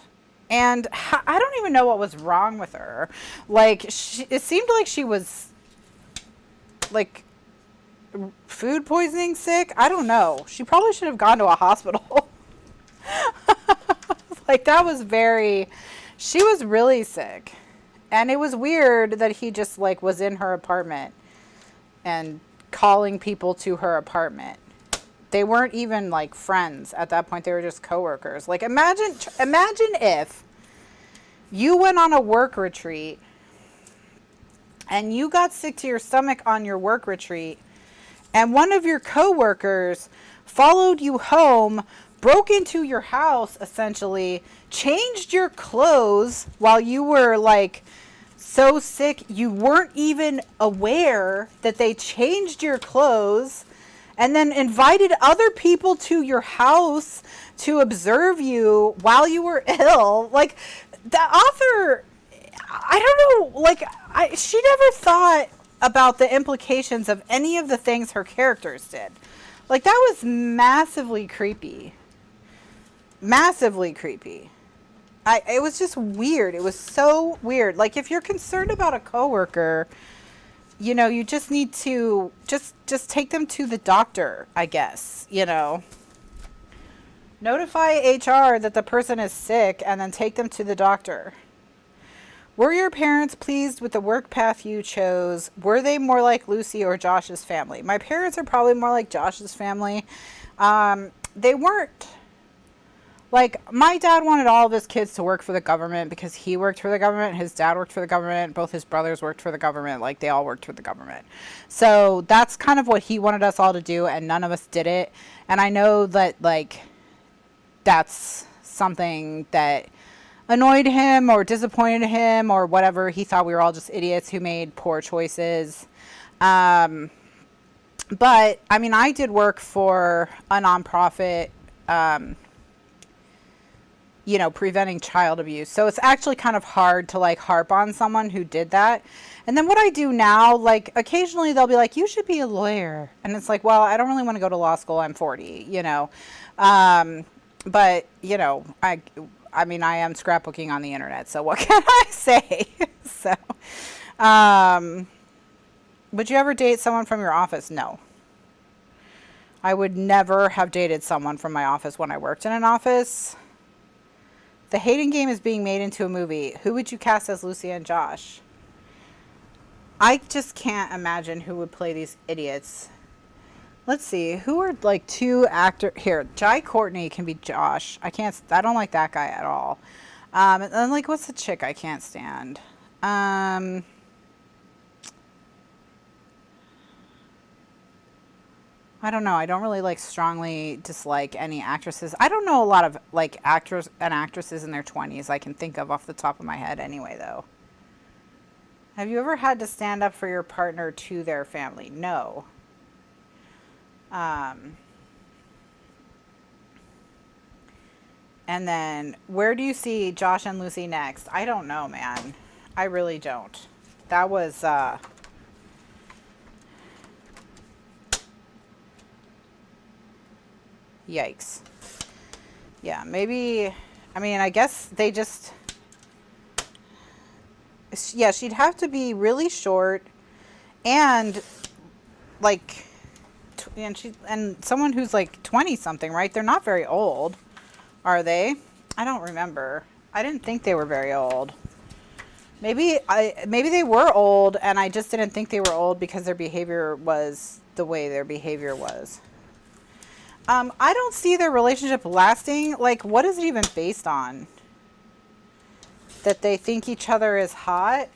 And I don't even know what was wrong with her. Like, it seemed like she was, like, food poisoning sick. I don't know. She probably should have gone to a hospital. Like, that was she was really sick. And it was weird that he just, like, was in her apartment and calling people to her apartment. They weren't even like friends at that point. They were just coworkers. Like imagine if you went on a work retreat and you got sick to your stomach on your work retreat and one of your coworkers followed you home, broke into your house, essentially, changed your clothes while you were like so sick you weren't even aware that they changed your clothes, and then invited other people to your house to observe you while you were ill. Like, the author, I don't know, like, she never thought about the implications of any of the things her characters did. Like, that was massively creepy. Massively creepy. It was just weird. It was so weird. Like, if you're concerned about a coworker, you know, you just need to just take them to the doctor, I guess, you know. Notify HR that the person is sick and then take them to the doctor. Were your parents pleased with the work path you chose? Were they more like Lucy or Josh's family? My parents are probably more like Josh's family. They weren't. Like, my dad wanted all of his kids to work for the government because he worked for the government. His dad worked for the government. Both his brothers worked for the government. Like, they all worked for the government. So that's kind of what he wanted us all to do, and none of us did it. And I know that, like, that's something that annoyed him or disappointed him or whatever. He thought we were all just idiots who made poor choices. But, I mean, I did work for a nonprofit, you know, preventing child abuse. So it's actually kind of hard to like harp on someone who did that. And then what I do now, like occasionally they'll be like, you should be a lawyer. And it's like, well, I don't really want to go to law school. I'm 40, you know. But, you know, I mean, I am scrapbooking on the internet. So what can I say? So, would you ever date someone from your office? No. I would never have dated someone from my office when I worked in an office. The Hating Game is being made into a movie. Who would you cast as Lucy and Josh? I just can't imagine who would play these idiots. Let's see. Who are like two actors? Here, Jai Courtney can be Josh. I don't like that guy at all. And then like, what's the chick I can't stand? I don't know. I don't really like strongly dislike any actresses. I don't know a lot of like actors and actresses in their 20s I can think of off the top of my head anyway, though. Have you ever had to stand up for your partner to their family? No. And then where do you see Josh and Lucy next? I don't know, man. I really don't. That was, yikes. Yeah, maybe, I mean, I guess they just, yeah, she'd have to be really short and like, and someone who's like 20 something, right? They're not very old, are they? I don't remember. I didn't think they were very old. Maybe they were old and I just didn't think they were old because their behavior was the way their behavior was. I don't see their relationship lasting. Like, what is it even based on? That they think each other is hot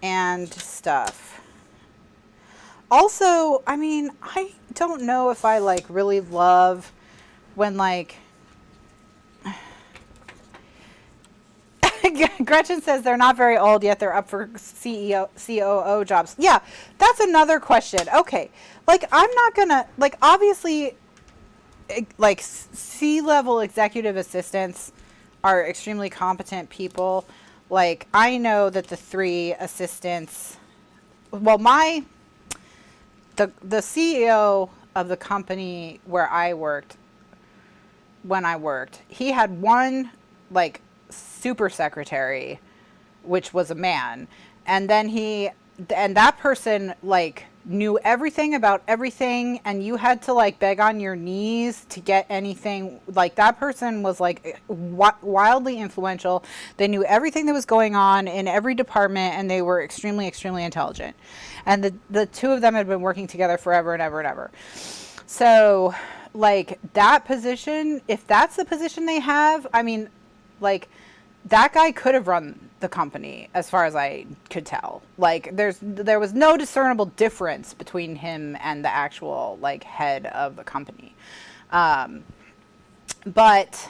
and stuff. Also, I mean, I don't know if I like really love when like Gretchen says they're not very old yet they're up for COO jobs. Yeah, that's another question. Okay, like I'm not gonna, like obviously like C-level executive assistants are extremely competent people. Like I know that the three assistants, well the CEO of the company where I worked, when I worked, he had one like super secretary, which was a man, and then that person like knew everything about everything, and you had to like beg on your knees to get anything. Like that person was like wildly influential. They knew everything that was going on in every department, and they were extremely intelligent, and the two of them had been working together forever and ever and ever. So like that position, if that's the position they have, I mean, like that guy could have run the company, as far as I could tell. Like, there was no discernible difference between him and the actual, like, head of the company. But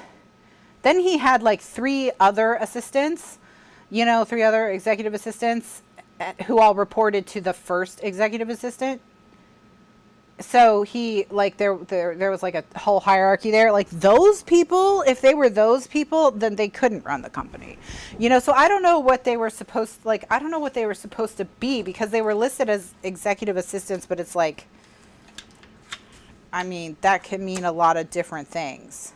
then he had, like, 3 other assistants, you know, 3 other executive assistants who all reported to the first executive assistant. So he, like, there was like a whole hierarchy there. Like, those people, if they were those people, then they couldn't run the company, you know. So I don't know what they were supposed to, like, I don't know what they were supposed to be, because they were listed as executive assistants, but it's like, I mean, that can mean a lot of different things.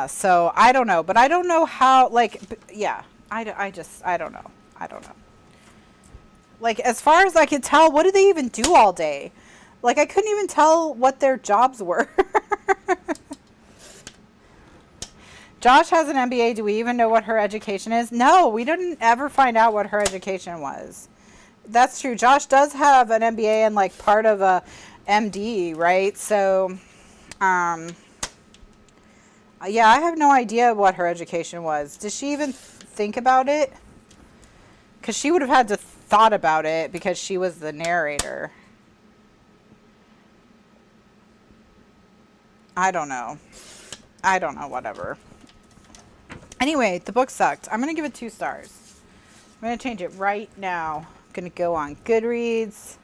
So I don't know, but I don't know how, like, yeah, I don't know. I don't know. Like, as far as I could tell, what do they even do all day? Like, I couldn't even tell what their jobs were. Josh has an MBA. Do we even know what her education is? No, we didn't ever find out what her education was. That's true. Josh does have an MBA and, like, part of a MD, right? So, yeah, I have no idea what her education was. Did she even think about it? Because she would have had to thought about it, because she was the narrator. I don't know. I don't know, whatever. Anyway, the book sucked. I'm going to give it 2 stars. I'm going to change it right now. I'm going to go on Goodreads.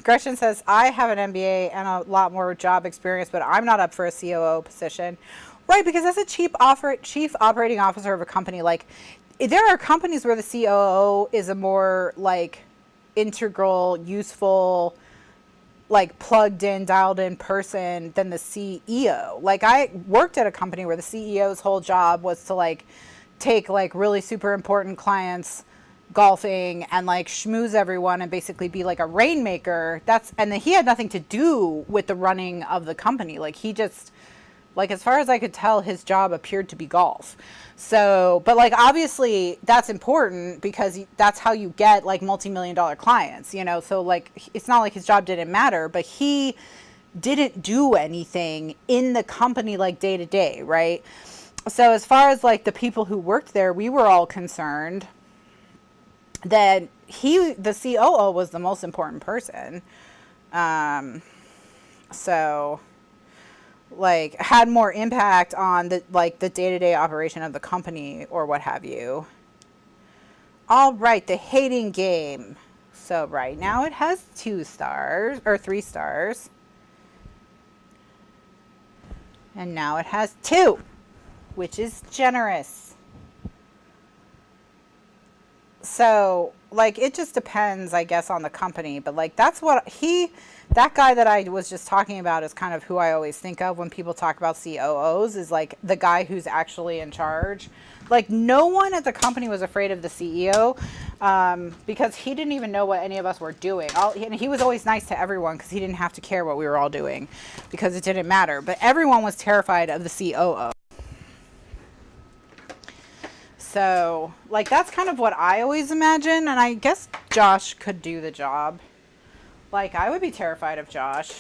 Gretchen says, I have an MBA and a lot more job experience, but I'm not up for a COO position. Right, because as a chief operating officer of a company, like, there are companies where the COO is a more, like, integral, useful, like, plugged in, dialed in person than the CEO. Like, I worked at a company where the CEO's whole job was to, like, take, like, really super important clients golfing and, like, schmooze everyone and basically be like a rainmaker. And then he had nothing to do with the running of the company. Like, he just, like, as far as I could tell, his job appeared to be golf. So, but, like, obviously that's important, because that's how you get, like, multi-million-dollar clients, you know. So, like, it's not like his job didn't matter, but he didn't do anything in the company, like, day to day, right? So as far as, like, the people who worked there, we were all concerned that the COO was the most important person. So, like, had more impact on the, like, the day-to-day operation of the company or what have you. All right, the hating game. So right now it has 2 stars, or 3 stars. And now it has 2, which is generous. So, like, it just depends, I guess, on the company. But, like, that's what that guy that I was just talking about is kind of who I always think of when people talk about COOs, is, like, the guy who's actually in charge. Like, no one at the company was afraid of the CEO, because he didn't even know what any of us were doing. And he was always nice to everyone, because he didn't have to care what we were all doing, because it didn't matter. But everyone was terrified of the COO. So, like, that's kind of what I always imagine, and I guess Josh could do the job. Like, I would be terrified of Josh,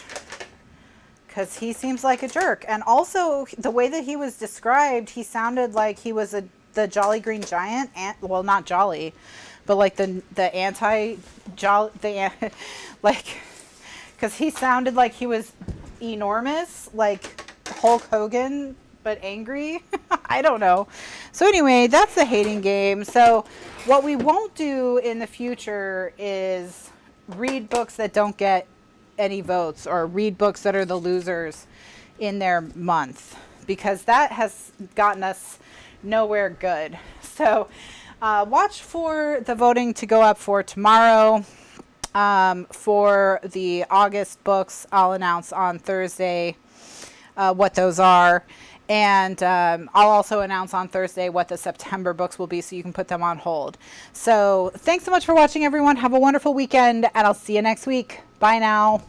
because he seems like a jerk. And also, the way that he was described, he sounded like he was the Jolly Green Giant, well, not Jolly, but, like, the anti-Jolly, like, because he sounded like he was enormous, like Hulk Hogan, but angry. I don't know. So anyway, that's the hating game. So what we won't do in the future is read books that don't get any votes, or read books that are the losers in their month, because that has gotten us nowhere good. So watch for the voting to go up for tomorrow. For the August books, I'll announce on Thursday what those are. And I'll also announce on Thursday what the September books will be, so you can put them on hold. So thanks so much for watching, everyone. Have a wonderful weekend, and I'll see you next week. Bye now.